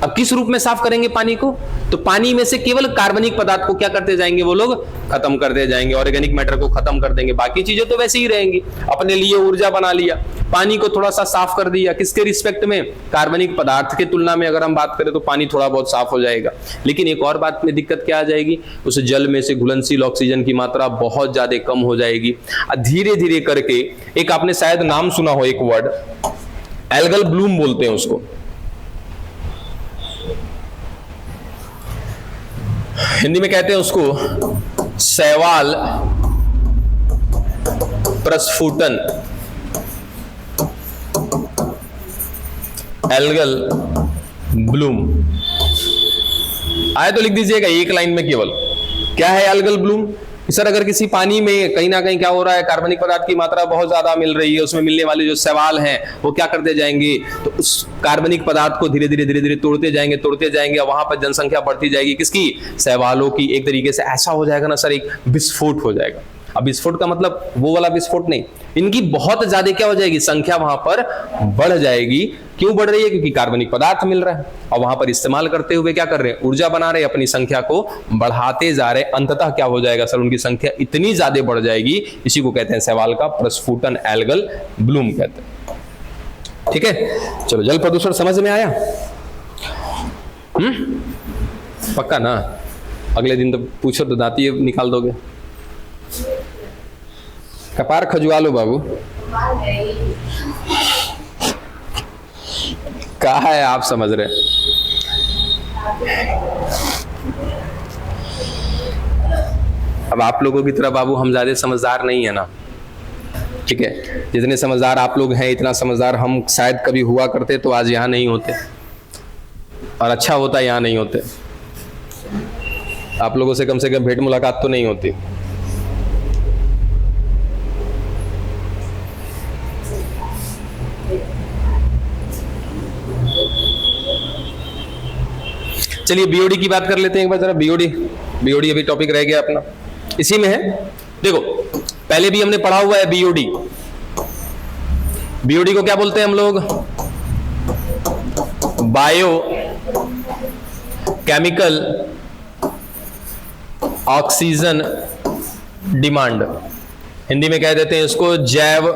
अब किस रूप में साफ करेंगे पानी को, तो पानी में से केवल कार्बनिक पदार्थ को क्या करते जाएंगे, वो लोग खत्म करते जाएंगे, ऑर्गेनिक मैटर को खत्म कर देंगे, बाकी चीजें तो वैसे ही रहेंगी। अपने लिए ऊर्जा बना लिया, पानी को थोड़ा सा साफ कर दिया, किसके रिस्पेक्ट में, कार्बनिक पदार्थ के तुलना में अगर हम बात करें तो पानी थोड़ा बहुत साफ हो जाएगा। लेकिन एक और बात में दिक्कत क्या आ जाएगी, उस जल में से घुलनशील ऑक्सीजन की मात्रा बहुत ज्यादा कम हो जाएगी। धीरे धीरे करके, एक आपने शायद नाम सुना हो, एक वर्ड एल्गल ब्लूम बोलते हैं उसको, हिंदी में कहते हैं उसको शैवाल प्रस्फुटन, एल्गल ब्लूम। आए तो लिख दीजिएगा एक लाइन में केवल, क्या है एल्गल ब्लूम। सर अगर किसी पानी में कहीं ना कहीं क्या हो रहा है, कार्बनिक पदार्थ की मात्रा बहुत ज्यादा मिल रही है, उसमें मिलने वाले जो शैवाल हैं वो क्या करते जाएंगे, तो उस कार्बनिक पदार्थ को धीरे धीरे तोड़ते जाएंगे और वहां पर जनसंख्या बढ़ती जाएगी, किसकी, शैवालों की। एक तरीके से ऐसा हो जाएगा ना सर, एक विस्फोट हो जाएगा। अब विस्फोट का मतलब वो वाला विस्फोट नहीं, इनकी बहुत ज्यादा क्या हो जाएगी, संख्या वहां पर बढ़ जाएगी। क्यों बढ़ रही है? क्योंकि कार्बनिक पदार्थ मिल रहा है और वहां पर इस्तेमाल करते हुए क्या कर रहे हैं, ऊर्जा बना रहे हैं, अपनी संख्या को बढ़ाते जा रहे हैं। अंततः क्या हो जाएगा सर, उनकी संख्या इतनी ज्यादा बढ़ जाएगी, इसी को कहते हैं शैवाल का प्रस्फुटन, एल्गल ब्लूम कहते हैं। ठीक है, चलो जल प्रदूषण समझ में आया? पक्का ना? अगले दिन तो पूछो तो दांती निकाल दोगे। कपार खजुआ लो बाबू। कहा है आप समझ रहे? अब आप लोगों की तरह बाबू हम ज्यादा समझदार नहीं है ना, ठीक है? जितने समझदार आप लोग हैं, इतना समझदार हम शायद कभी हुआ करते तो आज यहां नहीं होते, और अच्छा होता यहां नहीं होते। आप लोगों से कम भेंट मुलाकात तो नहीं होती। चलिए बीओडी की बात कर लेते हैं एक बार जरा। बीओडी अभी टॉपिक रह गया अपना, इसी में है। देखो पहले भी हमने पढ़ा हुआ है बीओडी। बीओडी को क्या बोलते हैं हम लोग? Bio chemical oxygen demand, Hindi में कह देते हैं इसको जैव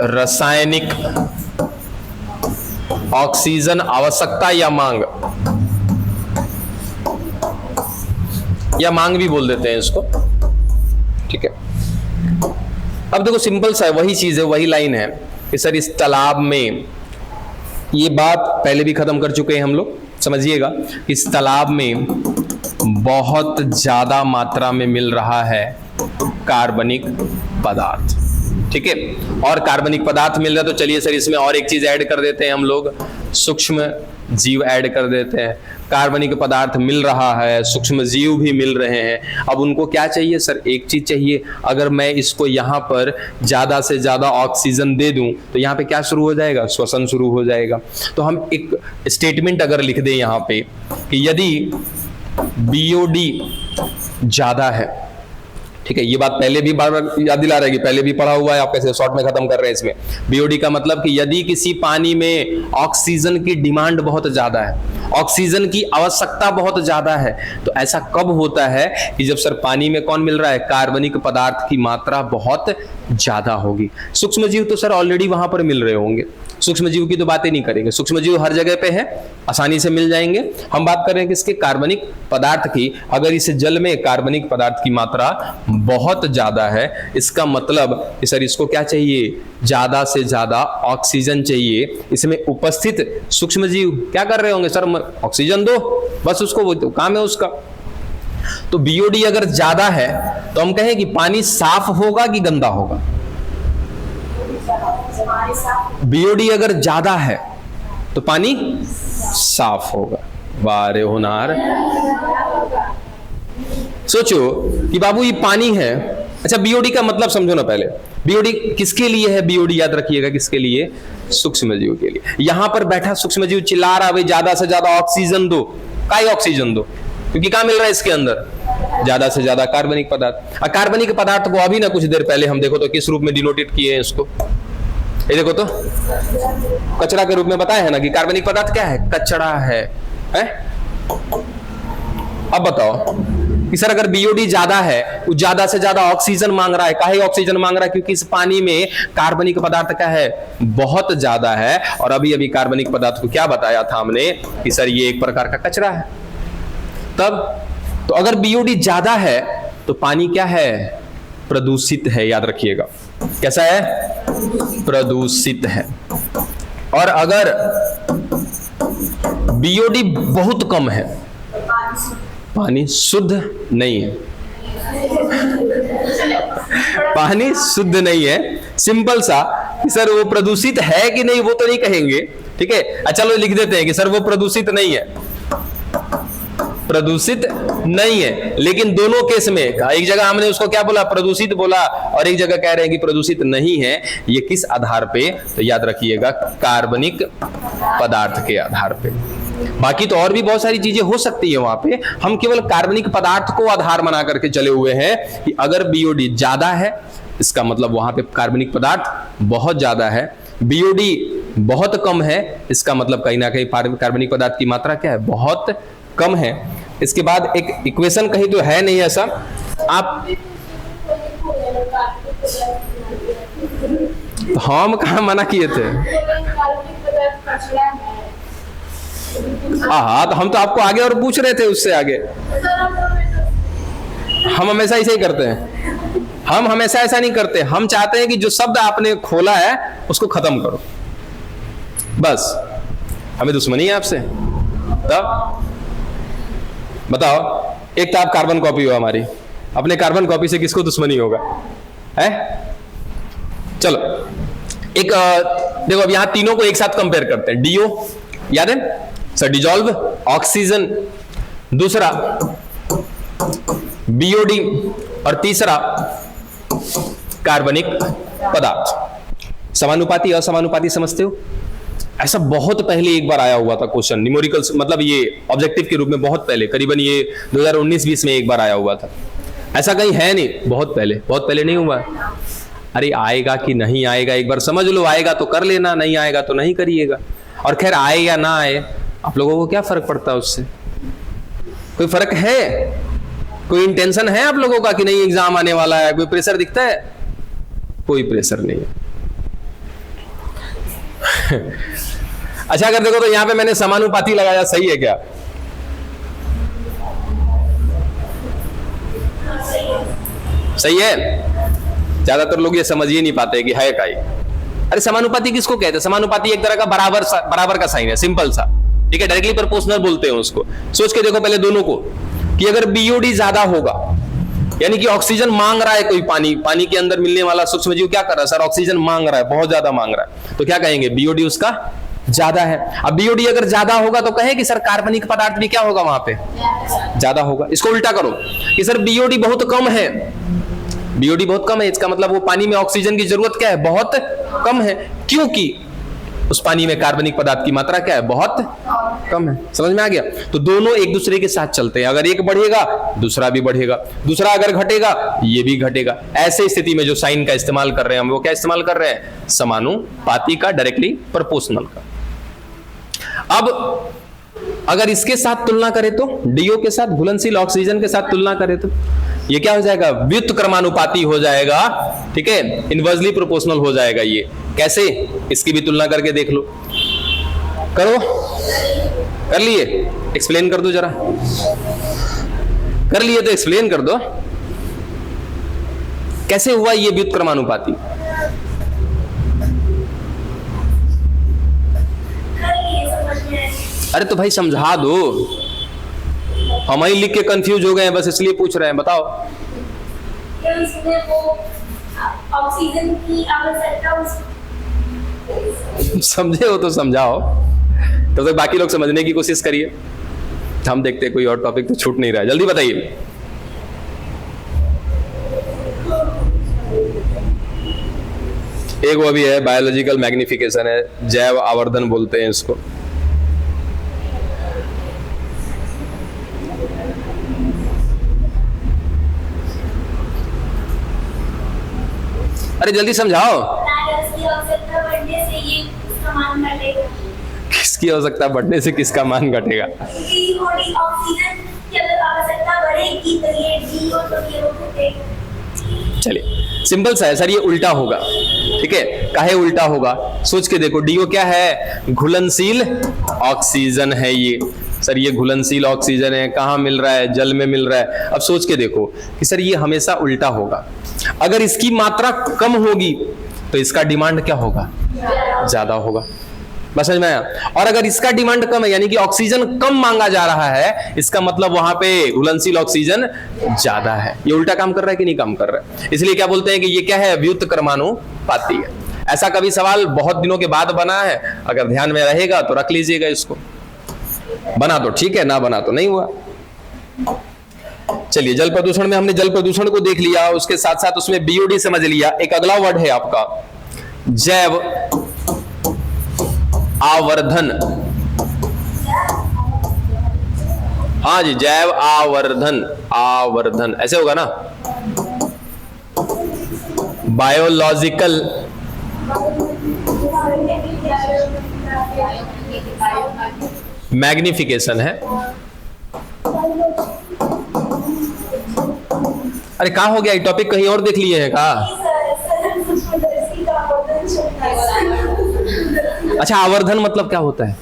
रासायनिक ऑक्सीजन आवश्यकता या मांग, या मांग भी बोल देते हैं इसको, ठीक है? अब देखो सिंपल सा है, वही चीज है, वही लाइन है कि सर इस तालाब में, ये बात पहले भी खत्म कर चुके हैं हम लोग, समझिएगा, इस तालाब में बहुत ज्यादा मात्रा में मिल रहा है कार्बनिक पदार्थ, ठीक है? और कार्बनिक पदार्थ मिल रहा है तो चलिए सर इसमें और एक चीज ऐड कर देते हैं हम लोग, सूक्ष्म जीव ऐड कर देते हैं। कार्बनिक पदार्थ मिल रहा है, सूक्ष्म जीव भी मिल रहे हैं। अब उनको क्या चाहिए सर? एक चीज चाहिए, अगर मैं इसको यहाँ पर ज्यादा से ज्यादा ऑक्सीजन दे दूं तो यहाँ पे क्या शुरू हो जाएगा? श्वसन शुरू हो जाएगा। तो हम एक स्टेटमेंट अगर लिख दें यहाँ पे कि यदि बीओडी ज्यादा है, ठीक है? ये बात पहले भी बार बार याद दिला रहेगी, पहले भी पढ़ा हुआ है, आप कैसे शॉर्ट में खत्म कर रहे हैं इसमें। बीओडी का मतलब कि यदि किसी पानी में ऑक्सीजन की डिमांड बहुत ज्यादा है, ऑक्सीजन की आवश्यकता बहुत ज्यादा है, तो ऐसा कब होता है कि जब सर पानी में कौन मिल रहा है? कार्बनिक पदार्थ की मात्रा बहुत ज्यादा होगी। सूक्ष्म जीव तो सर ऑलरेडी वहां पर मिल रहे होंगे, सूक्ष्म जीव की तो बातें नहीं करेंगे, सूक्ष्म जीव हर जगह पे है, आसानी से मिल जाएंगे। हम बात कर रहे हैं किसके? कार्बनिक पदार्थ की। अगर इस जल में कार्बनिक पदार्थ की मात्रा बहुत ज्यादा है, इसका मतलब कि सर इसको क्या चाहिए? ज्यादा से ज्यादा ऑक्सीजन चाहिए। इसमें उपस्थित सूक्ष्म जीव क्या कर रहे होंगे? सर ऑक्सीजन दो, बस उसको, वो तो काम है उसका। तो बीओडी अगर ज्यादा है तो हम कहें कि पानी साफ होगा कि गंदा होगा? बीओडी अगर ज्यादा है तो पानी साफ होगा। वाह रे होनार। सोचो कि बाबू ये पानी है, अच्छा बीओडी का मतलब समझो ना पहले। बीओडी किसके लिए है? बीओडी याद रखिएगा किसके लिए? सूक्ष्म जीव के लिए। यहां पर बैठा सूक्ष्म जीव चिल्ला रहा, भाई ज्यादा से ज्यादा ऑक्सीजन दो। काय ऑक्सीजन दो? क्योंकि क्या मिल रहा है इसके अंदर? ज्यादा से ज्यादा कार्बनिक पदार्थ। कार्बनिक पदार्थ को अभी ना कुछ देर पहले हम देखो तो किस रूप में डिनोटेट किए हैं इसको, ये देखो तो कचरा के रूप में बताया है ना कि कार्बनिक पदार्थ क्या है? कचरा है? अब बताओ कि सर अगर बीओडी ज्यादा है, वो ज्यादा से ज्यादा ऑक्सीजन मांग रहा है, काहे ऑक्सीजन मांग रहा है? क्योंकि इस पानी में कार्बनिक पदार्थ क्या है? बहुत ज्यादा है। और अभी अभी कार्बनिक पदार्थ को क्या बताया था हमने कि सर ये एक प्रकार का कचरा है। तब तो अगर बीओडी ज्यादा है तो पानी क्या है? प्रदूषित है, याद रखिएगा। कैसा है? प्रदूषित है। और अगर बीओडी बहुत कम है, पानी शुद्ध नहीं है, पानी शुद्ध नहीं है, सिंपल सा कि सर वो प्रदूषित है कि नहीं वो तो नहीं कहेंगे, ठीक है? चलो लिख देते हैं कि सर वो प्रदूषित नहीं है, प्रदूषित नहीं है। लेकिन दोनों केस में एक जगह हमने उसको क्या बोला? प्रदूषित बोला, और एक जगह कह रहे हैं कि प्रदूषित नहीं है। ये किस आधार पे? तो याद रखिएगा कार्बनिक पदार्थ के आधार पे। बाकी तो और भी बहुत सारी चीजें हो सकती है वहां पे, हम केवल कार्बनिक पदार्थ को आधार बना करके चले हुए हैं कि अगर बीओडी ज्यादा है इसका मतलब वहां पे कार्बनिक पदार्थ बहुत ज्यादा है, बीओडी बहुत कम है इसका मतलब कहीं ना कहीं कार्बनिक पदार्थ की मात्रा क्या है, बहुत कम है। इसके बाद एक इक्वेशन कहीं तो है नहीं ऐसा, आप हम कहा मना किए थे। हाँ तो हम तो आपको आगे और पूछ रहे थे उससे आगे। हम हमेशा ऐसे ही करते हैं, हम हमेशा ऐसा नहीं करते, हम चाहते हैं कि जो शब्द आपने खोला है उसको खत्म करो बस। हमें दुश्मनी है आपसे। तब बताओ, एक तो आप कार्बन कॉपी हो हमारी, अपने कार्बन कॉपी से किसको दुश्मनी होगा है? चलो एक देखो अब यहां तीनों को एक साथ कंपेयर करते हैं। डीओ याद है सर, डिजॉल्व ऑक्सीजन, दूसरा बीओडी और तीसरा कार्बनिक पदार्थ। समानुपाती असमानुपाती समझते हो? ऐसा बहुत पहले एक बार आया हुआ था क्वेश्चन, न्यूमेरिकल मतलब ये ऑब्जेक्टिव के रूप में बहुत पहले, करीबन ये 2019-20 में एक बार आया हुआ था। ऐसा कहीं है नहीं, बहुत पहले नहीं हुआ। अरे आएगा कि नहीं आएगा एक बार समझ लो, आएगा तो कर लेना, नहीं आएगा तो नहीं करिएगा। और खैर आए या ना आए आप लोगों को क्या फर्क पड़ता है उससे? कोई फर्क है? कोई इंटेंशन है आप लोगों का कि नहीं एग्जाम आने वाला है? कोई प्रेशर दिखता है? कोई प्रेशर नहीं है। अच्छा अगर देखो तो यहां पे मैंने समानुपाती लगाया, सही है क्या? सही है? ज्यादातर लोग ये समझ ही नहीं पाते कि है क्या। अरे समानुपाती किसको कहते हैं? समानुपाती एक तरह का बराबर का साइन है, सिंपल सा, ठीक है, डायरेक्टली प्रोपोर्शनल बोलते हैं उसको। सोच के देखो पहले दोनों को कि अगर बीओडी ज्यादा होगा, यानी कि ऑक्सीजन मांग रहा है कोई, पानी के अंदर मिलने वाला सूक्ष्म जीव क्या कर रहा है? सर ऑक्सीजन मांग रहा है, बहुत ज्यादा मांग रहा है, तो क्या कहेंगे? बीओडी उसका ज्यादा है। अब बीओडी अगर ज्यादा होगा तो कहे कि सर कार्बनिक पदार्थ भी क्या होगा वहां पे? ज्यादा होगा। इसको उल्टा करो कि सर बीओडी बहुत कम है, बीओडी बहुत कम है, इसका मतलब वो पानी में ऑक्सीजन की जरूरत क्या है? बहुत कम है, क्योंकि उस पानी में कार्बनिक पदार्थ की मात्रा क्या है? बहुत कम है। समझ में आ गया? तो दोनों एक दूसरे के साथ चलते हैं, अगर एक बढ़ेगा दूसरा भी बढ़ेगा, दूसरा अगर घटेगा ये भी घटेगा। ऐसे स्थिति में जो साइन का इस्तेमाल कर रहे हैं हम, वो क्या इस्तेमाल कर रहे हैं? समानुपाती का, डायरेक्टली प्रोपोर्शनल का। अब अगर इसके साथ तुलना करें तो, डीओ के साथ, घुलनशील ऑक्सीजन के साथ तुलना करें तो ये क्या हो जाएगा? व्युत्क्रमानुपाती हो जाएगा, ठीक है, इनवर्सली प्रोपोर्शनल हो जाएगा। ये कैसे? इसकी भी तुलना करके देख लो। करो, कर लिए? एक्सप्लेन कर दो जरा, कर लिए तो एक्सप्लेन कर दो कैसे हुआ ये व्युत्क्रमानुपाती। अरे तो भाई समझा दो, हम ही लिख के कंफ्यूज हो गए हैं बस इसलिए पूछ रहे हैं, बताओ। उसमें वो ऑक्सीजन की आवश्यकता समझे हो तो समझाओ, तब तक बाकी लोग समझने की कोशिश करिए। हम देखते हैं कोई और टॉपिक तो छूट नहीं रहा है, जल्दी बताइए। एक वो भी है बायोलॉजिकल मैग्निफिकेशन है, जैव आवर्धन बोलते हैं इसको। अरे जल्दी समझाओ। उसकी आवश्यकता बढ़ने से ये उसका मान घटेगा। किसकी आवश्यकता बढ़ने से किसका मान घटेगा? क्योंकि ऑक्सीजन की अगर आवश्यकता बढ़ेगी तो ये डीओ तो ये घटेगा। चलिए सिंपल सा है सर, ये उल्टा होगा, ठीक है। काहे उल्टा होगा? सोच के देखो, डीओ क्या है? घुलनशील ऑक्सीजन है ये। सर ये घुलनशील ऑक्सीजन है, कहाँ मिल रहा है? जल में मिल रहा है। अब सोच के देखो कि सर ये हमेशा उल्टा होगा। अगर इसकी मात्रा कम होगी तो इसका डिमांड क्या होगा? ज्यादा होगा। बस समझ में आया? और अगर इसका डिमांड कम है, यानी कि ऑक्सीजन कम मांगा जा रहा है, इसका मतलब वहां पे घुलनशील ऑक्सीजन ज्यादा है। ये उल्टा काम कर रहा है कि नहीं काम कर रहा है? इसलिए क्या बोलते हैं कि ये क्या है? व्युत्क्रमानुपाती है। ऐसा कभी सवाल बहुत दिनों के बाद बना है, अगर ध्यान में रहेगा तो रख लीजिएगा इसको। बना तो ठीक है, ना बना तो नहीं हुआ। चलिए, जल प्रदूषण में हमने जल प्रदूषण को देख लिया, उसके साथ साथ उसमें बीओडी समझ लिया। एक अगला वर्ड है आपका जैव आवर्धन। हाँ जी, जैव आवर्धन, आवर्धन ऐसे होगा ना। बायोलॉजिकल, मैग्निफिकेशन है। अरे कहाँ हो गया, ये टॉपिक कहीं और देख लिए हैं कहा? अच्छा, आवर्धन मतलब क्या होता है?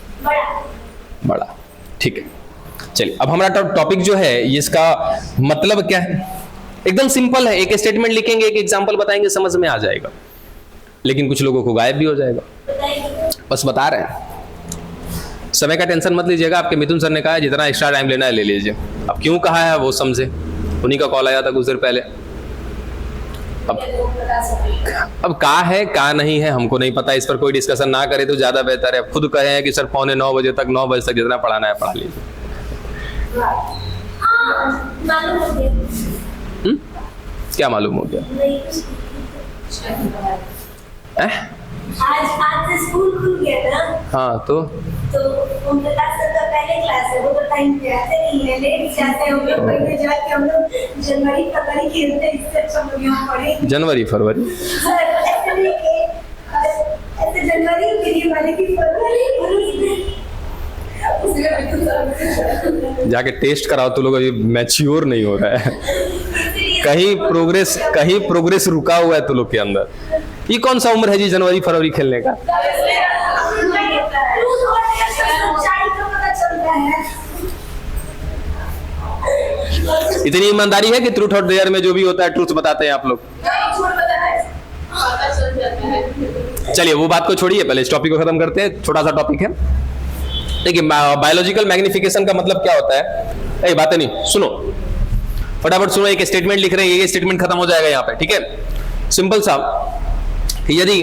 बड़ा। ठीक है, चलिए अब हमारा टॉपिक जो है इसका मतलब क्या है, एकदम सिंपल है। एक स्टेटमेंट लिखेंगे, एक एग्जांपल बताएंगे, समझ में आ जाएगा। लेकिन कुछ लोगों को गायब भी हो जाएगा, बस बता रहे हैं। समय का टेंशन मत लीजिएगा। आपके मिथुन सर ने कहा है जितना एक्स्ट्रा टाइम लेना है ले लीजिए। अब क्यों कहा है वो समझे, उन्हीं का कॉल आया था कुछ देर पहले। अब का है का नहीं है हमको नहीं पता, इस पर कोई डिस्कशन ना करे तो ज्यादा बेहतर है। खुद कहे हैं कि सर 8:45 बजे तक 9 बजे तक जितना पढ़ाना है पढ़ा लीजिए। क्या मालूम हो गया? आज से स्कूल खुल गया ना। हाँ तो उनके क्लास का पहले क्लास है, वो तो टाइम पे आते नहीं है, लेट जाते हैं। हम लोग पहले जाके हम लोग जनवरी फरवरी खेलते हैं, इससे अच्छा हम लोग यहाँ पढ़े। जनवरी फरवरी सर ऐसे नहीं कि ऐसे जनवरी के लिए वाले की फरवरी जाके टेस्ट कराओ। तो लोग अभी मैच्योर नहीं हो रहा है, कहीं प्रोग्रेस रुका हुआ है तो लोग के अंदर। ये कौन सा उम्र है जी जनवरी फरवरी खेलने का? इतनी ईमानदारी है कि ट्रूथ और डेयर में जो भी होता है ट्रूथ बताते हैं आप लोग। चलिए वो बात को छोड़िए, पहले इस टॉपिक को खत्म करते हैं। छोटा सा टॉपिक है, देखिए बायोलॉजिकल मैग्निफिकेशन का मतलब क्या होता है। ये बातें नहीं सुनो, फटाफट सुनो। एक स्टेटमेंट लिख रहे हैं, ये स्टेटमेंट खत्म हो जाएगा यहाँ पे, ठीक है। सिंपल सा, यदि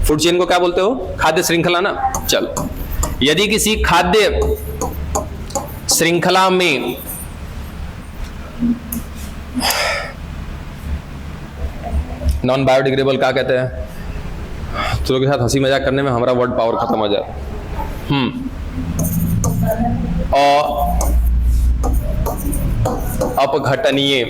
फूड चेन को क्या बोलते हो? खाद्य श्रृंखला ना। चलो, यदि किसी खाद्य श्रृंखला में नॉन बायोडिग्रेडेबल क्या कहते हैं, तो लोगों के साथ हंसी मजाक करने में हमारा वर्ड पावर खत्म हो जाए। और अपघटनीय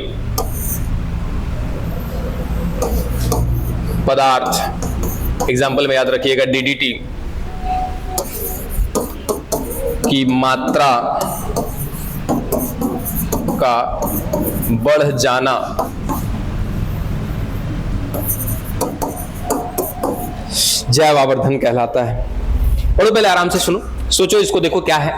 पदार्थ, एग्जाम्पल में याद रखिएगा डीडीटी की मात्रा का बढ़ जाना जैव आवर्धन कहलाता है। पढ़ो पहले, आराम से सुनो, सोचो इसको, देखो क्या है।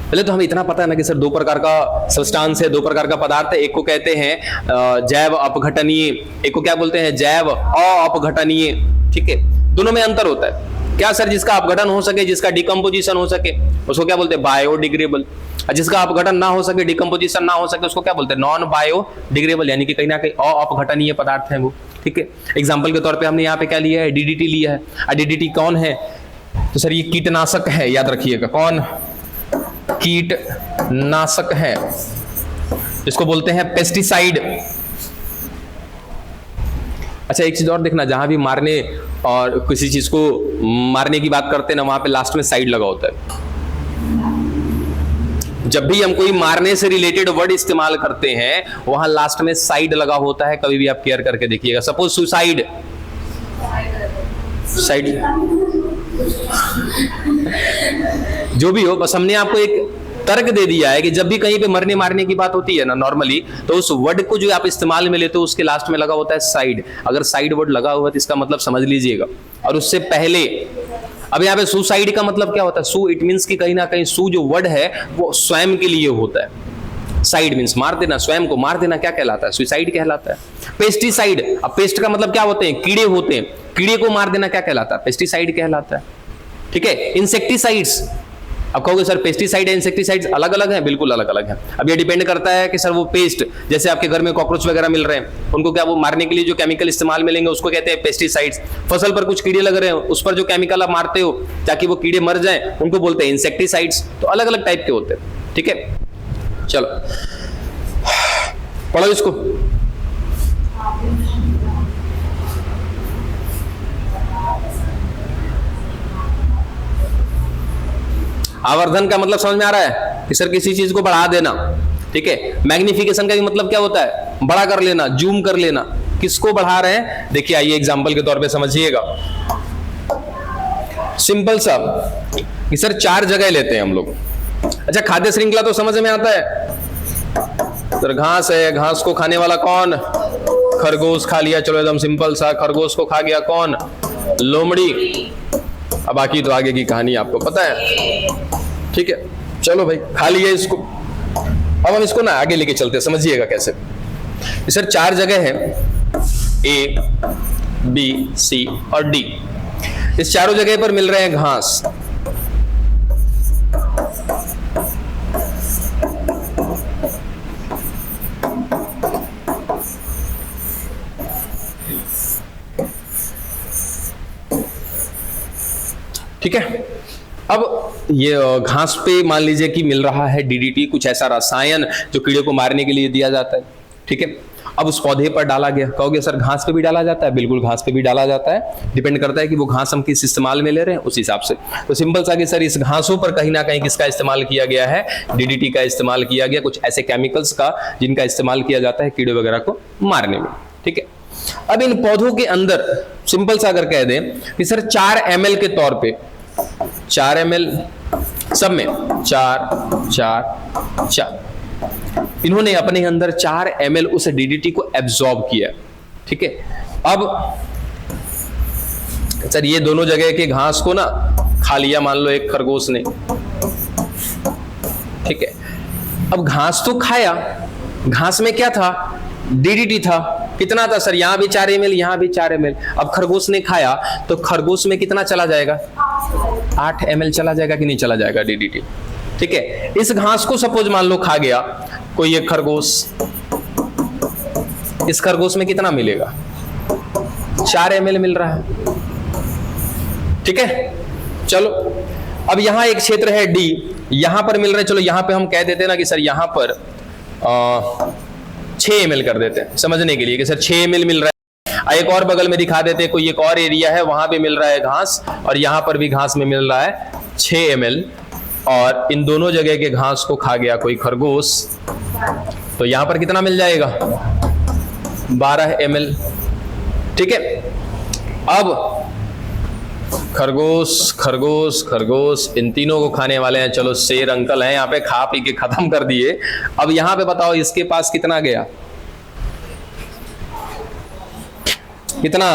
पहले तो हमें इतना पता है ना कि सर दो प्रकार का सब्सटेंस है, दो प्रकार का पदार्थ है। एक को कहते हैं जैव अपघटनीय, एक को क्या बोलते हैं? जैव अपघटनीय। ठीक है, दोनों में अंतर होता है। क्या सर? जिसका अपघटन हो सके, जिसका डिकम्पोजिशन हो सके, उसको क्या बोलते हैं? बायोडिग्रेडेबल। जिसका अपघटन ना हो सके, डिकम्पोजिशन ना हो सके, उसको क्या बोलते हैं? नॉन बायोडिग्रेडेबल, यानी कि कहीं ना कहीं अपघटनीय पदार्थ है वो। ठीक है, एग्जाम्पल के तौर पे हमने यहाँ पे क्या लिया है? डीडीटी लिया है। डीडीटी कौन है? तो सर ये कीटनाशक है, याद रखिएगा। कौन? कीटनाशक है, इसको बोलते हैं पेस्टिसाइड। अच्छा, एक चीज और देखना, जहां भी मारने और किसी चीज को मारने की बात करते हैं ना, वहां पे लास्ट में साइड लगा होता है। जब भी हम कोई मारने से रिलेटेड वर्ड इस्तेमाल करते हैं, वहां लास्ट में साइड लगा होता है। कभी भी आप केयर करके देखिएगा। सपोज सुसाइड, साइड जो भी हो, बस हमने आपको एक तर्क दे दिया है कि जब भी कहीं पे मरने मारने की बात होती है ना नॉर्मली, तो उस वर्ड को जो आप इस्तेमाल में लेते हो उसके लास्ट में लगा होता है साइड। अगर साइड वर्ड लगा हुआ है तो इसका मतलब समझ लीजिएगा। और उससे पहले, अब यहाँ पे सुसाइड का मतलब क्या होता है? सु, इट मीन्स कि कहीं ना कहीं सु जो वर्ड है वो स्वयं के लिए होता है। साइड मीन्स मार देना, स्वयं को मार देना क्या कहलाता है? सुसाइड कहलाता है। पेस्टिसाइड, अब पेस्ट का मतलब क्या होते हैं? कीड़े होते हैं। कीड़े को मार देना क्या कहलाता है? पेस्टिसाइड कहलाता है। ठीक है, इंसेक्टिसाइड्स, अब कहोगे सर पेस्टिसाइड है इंसेक्टिसाइड्स अलग अलग हैं? बिल्कुल अलग अलग हैं। अब ये डिपेंड करता है कि सर वो पेस्ट, जैसे आपके घर में कॉकरोच वगैरह मिल रहे हैं, उनको क्या वो मारने के लिए जो केमिकल इस्तेमाल मिलेंगे उसको कहते हैं पेस्टिसाइड्स। फसल पर कुछ कीड़े लग रहे हैं, उस पर जो केमिकल आप मारते हो ताकि वो कीड़े मर जाएं, उनको बोलते हैं इंसेक्टिसाइड्स। तो अलग अलग टाइप के होते हैं। ठीक है, चलो पढ़ो इसको। आवर्धन का मतलब समझ में आ रहा है कि सर किसी चीज को बढ़ा देना, ठीक है। मैग्निफिकेशन का भी मतलब क्या होता है, बड़ा कर लेना, जूम कर लेना। किसको बढ़ा रहे हैं, देखिए आइए एग्जांपल के तौर पे समझिएगा। सिंपल सा कि सर 4 जगह लेते हैं हम लोग। अच्छा, खाद्य श्रृंखला तो समझ में आता है सर, घास है, घास को खाने वाला कौन, खरगोश खा लिया, चलो एकदम सिंपल सा। खरगोश को खा गया कौन, लोमड़ी। अब बाकी तो आगे की कहानी आपको पता है, ठीक है। चलो भाई, खा लिया इसको। अब हम इसको ना आगे लेके चलते हैं, समझिएगा कैसे। सर 4 जगह है, ए, बी, सी और डी। इस चारों जगह पर मिल रहे हैं घास। ठीक है। अब ये घास पे मान लीजिए कि मिल रहा है डीडीटी, कुछ ऐसा रसायन जो कीड़े को मारने के लिए दिया जाता है, ठीक है। अब उस पौधे पर डाला गया, कहोगे सर घास पे भी डाला जाता है, बिल्कुल घास पे भी डाला जाता है। डिपेंड करता है कि वो घास हम किस इस्तेमाल में ले रहे हैं, उस हिसाब से। तो सिंपल सा कि सर इस घासों पर कहीं ना कहीं किसका इस्तेमाल किया गया है, डीडीटी का इस्तेमाल किया गया, कुछ ऐसे केमिकल्स का जिनका इस्तेमाल किया जाता है कीड़े वगैरह को मारने में, ठीक है। अब इन पौधों के अंदर सिंपल सा अगर कह दें कि सर 4 ml के तौर पे, 4 ml सब में 4 4 4, इन्होंने अपने अंदर 4 ml उस डीडीटी को एब्जॉर्ब किया, ठीक है। अब सर ये दोनों जगह के घास को ना खा लिया, मान लो एक खरगोश ने, ठीक है। अब घास तो खाया, घास में क्या था, डीडीटी था। कितना था सर, यहां भी 4 ml, यहां भी 4 ml। अब खरगोश ने खाया तो खरगोश में कितना चला जाएगा, 8 ml चला जाएगा कि नहीं चला जाएगा डीडीटी, ठीक है। इस घास को सपोज मान लो खा गया कोई एक खरगोश, इस खरगोश में कितना मिलेगा, 4 ml मिल रहा है, ठीक है। चलो अब यहां एक क्षेत्र है डी, यहां पर मिल रहे हैं, चलो यहां पे हम कह देते हैं ना कि सर यहां पर 6 ml कर देते हैं समझने के लिए कि सर 6 ml मिल रहा है। एक और बगल में दिखा देते हैं, कोई एक और एरिया है वहां पे मिल रहा है घास, और यहां पर भी घास में मिल रहा है 6 ml, और इन दोनों जगह के घास को खा गया कोई खरगोश, तो यहां पर कितना मिल जाएगा, 12 ml, ठीक है। अब खरगोश खरगोश खरगोश इन तीनों को खाने वाले हैं, चलो शेर अंकल हैं यहाँ पे, खा पी के खत्म कर दिए। अब यहां पे बताओ इसके पास कितना गया, कितना,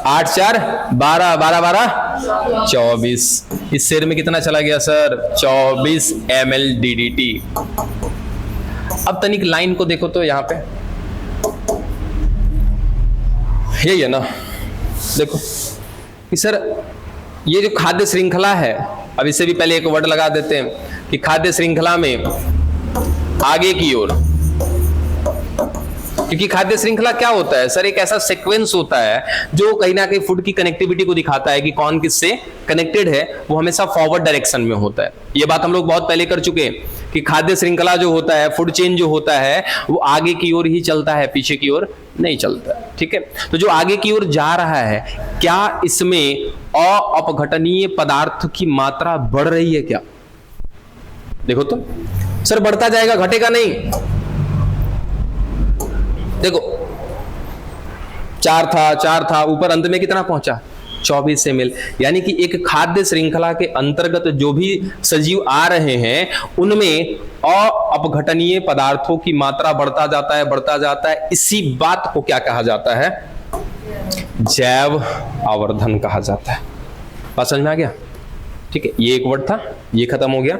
8 4 12 12 12 24। इस शेर में कितना चला गया सर, 24 ml डीडीटी। अब तनिक लाइन को देखो तो यहां पे यही है ना, देखो कि सर ये जो खाद्य श्रृंखला है, अब इससे भी पहले एक वर्ड लगा देते हैं कि खाद्य श्रृंखला में आगे की ओर, क्योंकि खाद्य श्रृंखला क्या होता है सर, एक ऐसा सीक्वेंस होता है जो कहीं ना कहीं फूड की कनेक्टिविटी को दिखाता है कि कौन किससे कनेक्टेड है, वो हमेशा फॉरवर्ड डायरेक्शन में होता है। ये बात हम लोग बहुत पहले कर चुके हैं कि खाद्य श्रृंखला जो होता है, फूड चेन जो होता है, वो आगे की ओर ही चलता है, पीछे की ओर नहीं चलता, ठीक है। तो जो आगे की ओर जा रहा है, क्या इसमें अपघटनीय पदार्थ की मात्रा बढ़ रही है क्या, देखो तो सर, बढ़ता जाएगा, घटेगा नहीं। देखो 4 था, ऊपर अंत में कितना पहुंचा, 24 ml। यानी कि एक खाद्य श्रृंखला के अंतर्गत जो भी सजीव आ रहे हैं, उनमें अपघटनीय पदार्थों की मात्रा बढ़ता जाता है। इसी बात को क्या कहा जाता है, जैव आवर्धन कहा जाता है। बात समझ में आ गया, ठीक है। ये एक वर्ड था, ये खत्म हो गया।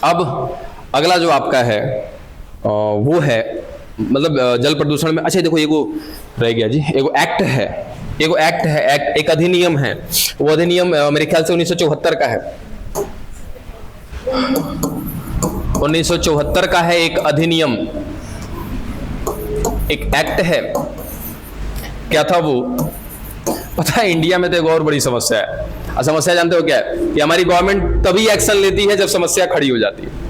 अब अगला जो आपका है वो है मतलब जल प्रदूषण में, अच्छा देखो एगो रह गया जी, एगो एक्ट है, एक अधिनियम है। वो अधिनियम मेरे ख्याल से 1974 का है, 1974 का है एक अधिनियम, एक एक्ट है। क्या था वो, पता है इंडिया में तो एक और बड़ी समस्या है। समस्या जानते हो क्या है, कि हमारी गवर्नमेंट तभी एक्शन लेती है जब समस्या खड़ी हो जाती है,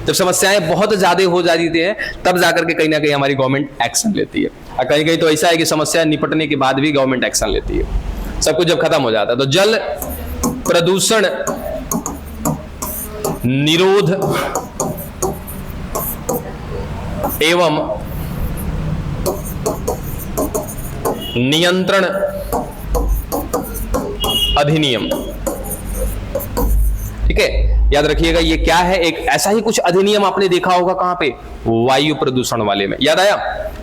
जब समस्याएं बहुत ज्यादा हो जाती है, तब जाकर के कहीं ना कहीं हमारी गवर्नमेंट एक्शन लेती है। और कहीं कहीं तो ऐसा है कि समस्या निपटने के बाद भी गवर्नमेंट एक्शन लेती है, सब कुछ जब खत्म हो जाता है। तो जल प्रदूषण निरोध एवं नियंत्रण अधिनियम। ठीक है, याद रखिएगा ये क्या है, एक ऐसा ही कुछ अधिनियम आपने देखा होगा कहां पे, वायु प्रदूषण वाले में। याद आया,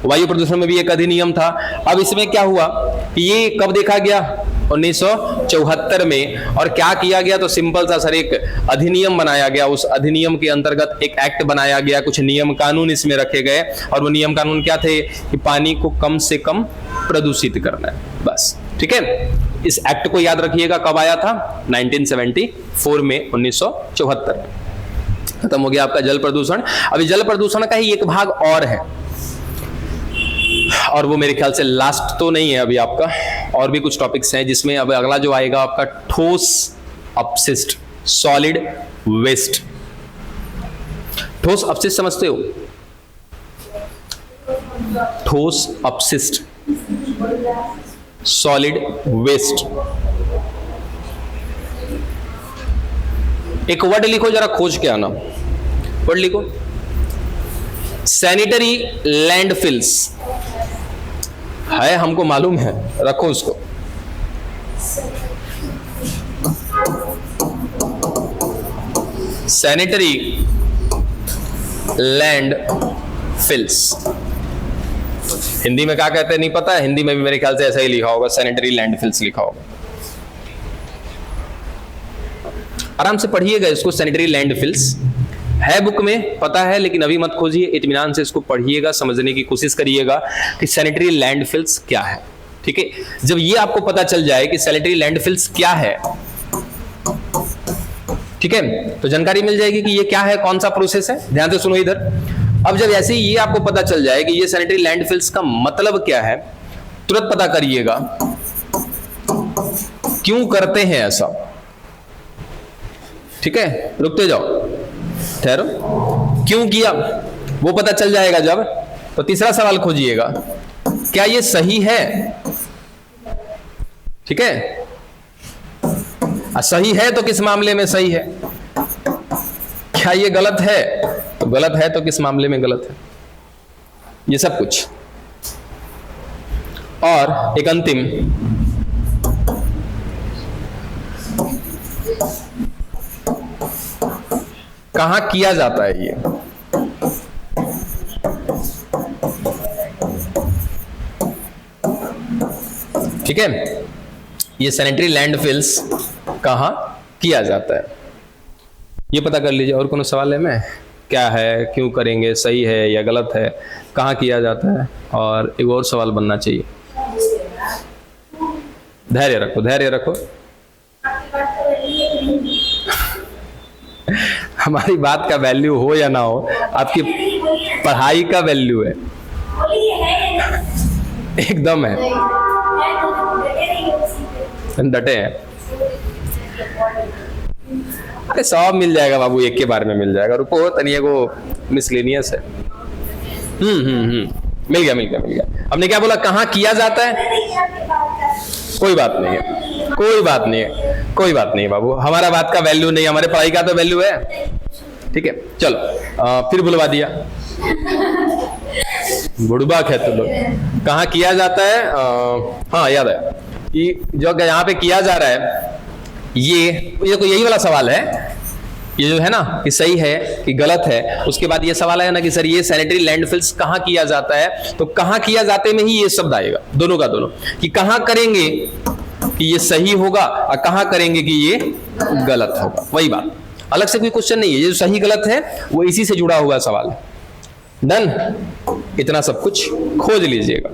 वायु प्रदूषण में भी एक अधिनियम था। अब इसमें क्या हुआ कि ये कब देखा गया, 1974 में। और क्या किया गया, तो सिंपल सा सर एक अधिनियम बनाया गया, उस अधिनियम के अंतर्गत एक एक्ट बनाया गया, कुछ नियम कानून इसमें रखे गए। और वो नियम कानून क्या थे कि पानी को कम से कम प्रदूषित करना है, बस। ठीक है, इस एक्ट को याद रखिएगा, कब आया था, 1974 में, 1974 में खत्म हो गया आपका जल प्रदूषण। अभी जल प्रदूषण का ही एक भाग और है, और वो मेरे ख्याल से लास्ट तो नहीं है अभी आपका, और भी कुछ टॉपिक्स हैं जिसमें अब अगला जो आएगा आपका ठोस अपशिष्ट, सॉलिड वेस्ट। ठोस अपशिष्ट समझते हो, ठोस अपशिष्ट, सॉलिड वेस्ट। एक वर्ड लिखो जरा, खोज के आना, वर्ड लिखो, सैनिटरी लैंडफिल्स। है, हमको मालूम है, रखो उसको। सैनिटरी लैंडफिल्स हिंदी में क्या कहते हैं नहीं पता है, हिंदी में भी मेरे ख्याल से ऐसा ही लिखा होगा, सैनिटरी लैंडफिल्स लिखा होगा। आराम से पढ़िएगा इसको, सैनिटरी लैंडफिल्स है बुक में, पता है, लेकिन अभी मत खोजिए, इत्मीनान से इसको पढ़िएगा, समझने की कोशिश करिएगा कि सैनिटरी लैंडफिल्स क्या है। ठीक है, जब ये आपको पता चल जाए कि सैनिटरी लैंडफिल्स क्या है, ठीक है, तो जानकारी मिल जाएगी कि ये क्या है, कौन सा प्रोसेस है। ध्यान से सुनो इधर। अब जब ऐसे ही ये आपको पता चल जाए कि ये सैनिटरी लैंडफिल्स का मतलब क्या है, तुरंत पता करिएगा क्यों करते हैं ऐसा। ठीक है, रुकते जाओ, ठहरो, क्यों किया वो पता चल जाएगा जब। तो तीसरा सवाल खोजिएगा, क्या ये सही है। ठीक है, सही है तो किस मामले में सही है, क्या ये गलत है, तो गलत है तो किस मामले में गलत है, ये सब कुछ। और एक अंतिम, कहां किया जाता है ये। ठीक है, ये सैनिटरी लैंडफिल्स कहां किया जाता है, ये पता कर लीजिए। और कोनो सवाल है में, क्या है, क्यों करेंगे, सही है या गलत है, कहां किया जाता है, और एक और सवाल बनना चाहिए। धैर्य रखो, धैर्य रखो। हमारी बात का वैल्यू हो या ना हो, आपकी पढ़ाई का वैल्यू है, एकदम है, डटे हैं। अरे सब मिल जाएगा बाबू, एक के बारे में मिल जाएगा, रुको तनिए को मिसलेनियस है। मिल गया मिल गया मिल गया। हमने क्या बोला, कहाँ किया जाता है, कोई बात नहीं है, कोई बात नहीं है, कोई बात नहीं बाबू, हमारा बात का वैल्यू नहीं, हमारे पढ़ाई का तो वैल्यू है। ठीक है, चलो फिर बुलवा दिया, बुड़बाक है तो लोग। कहाँ किया जाता है, हाँ याद आया कि जो यहाँ पे किया जा रहा है, ये कोई यही वाला सवाल है, ये जो है ना कि सही है कि गलत है। उसके बाद ये सवाल है ना कि सर ये सैनिटरी लैंडफिल्स कहाँ किया जाता है, तो कहाँ किया जाते में ही ये शब्द आएगा, दोनों का दोनों, कि कहाँ करेंगे कि ये सही होगा और कहाँ करेंगे कि ये गलत होगा, वही बात, अलग से कोई क्वेश्चन नहीं है। ये जो सही गलत है वो इसी से जुड़ा हुआ सवाल है। डन, इतना सब कुछ खोज लीजिएगा।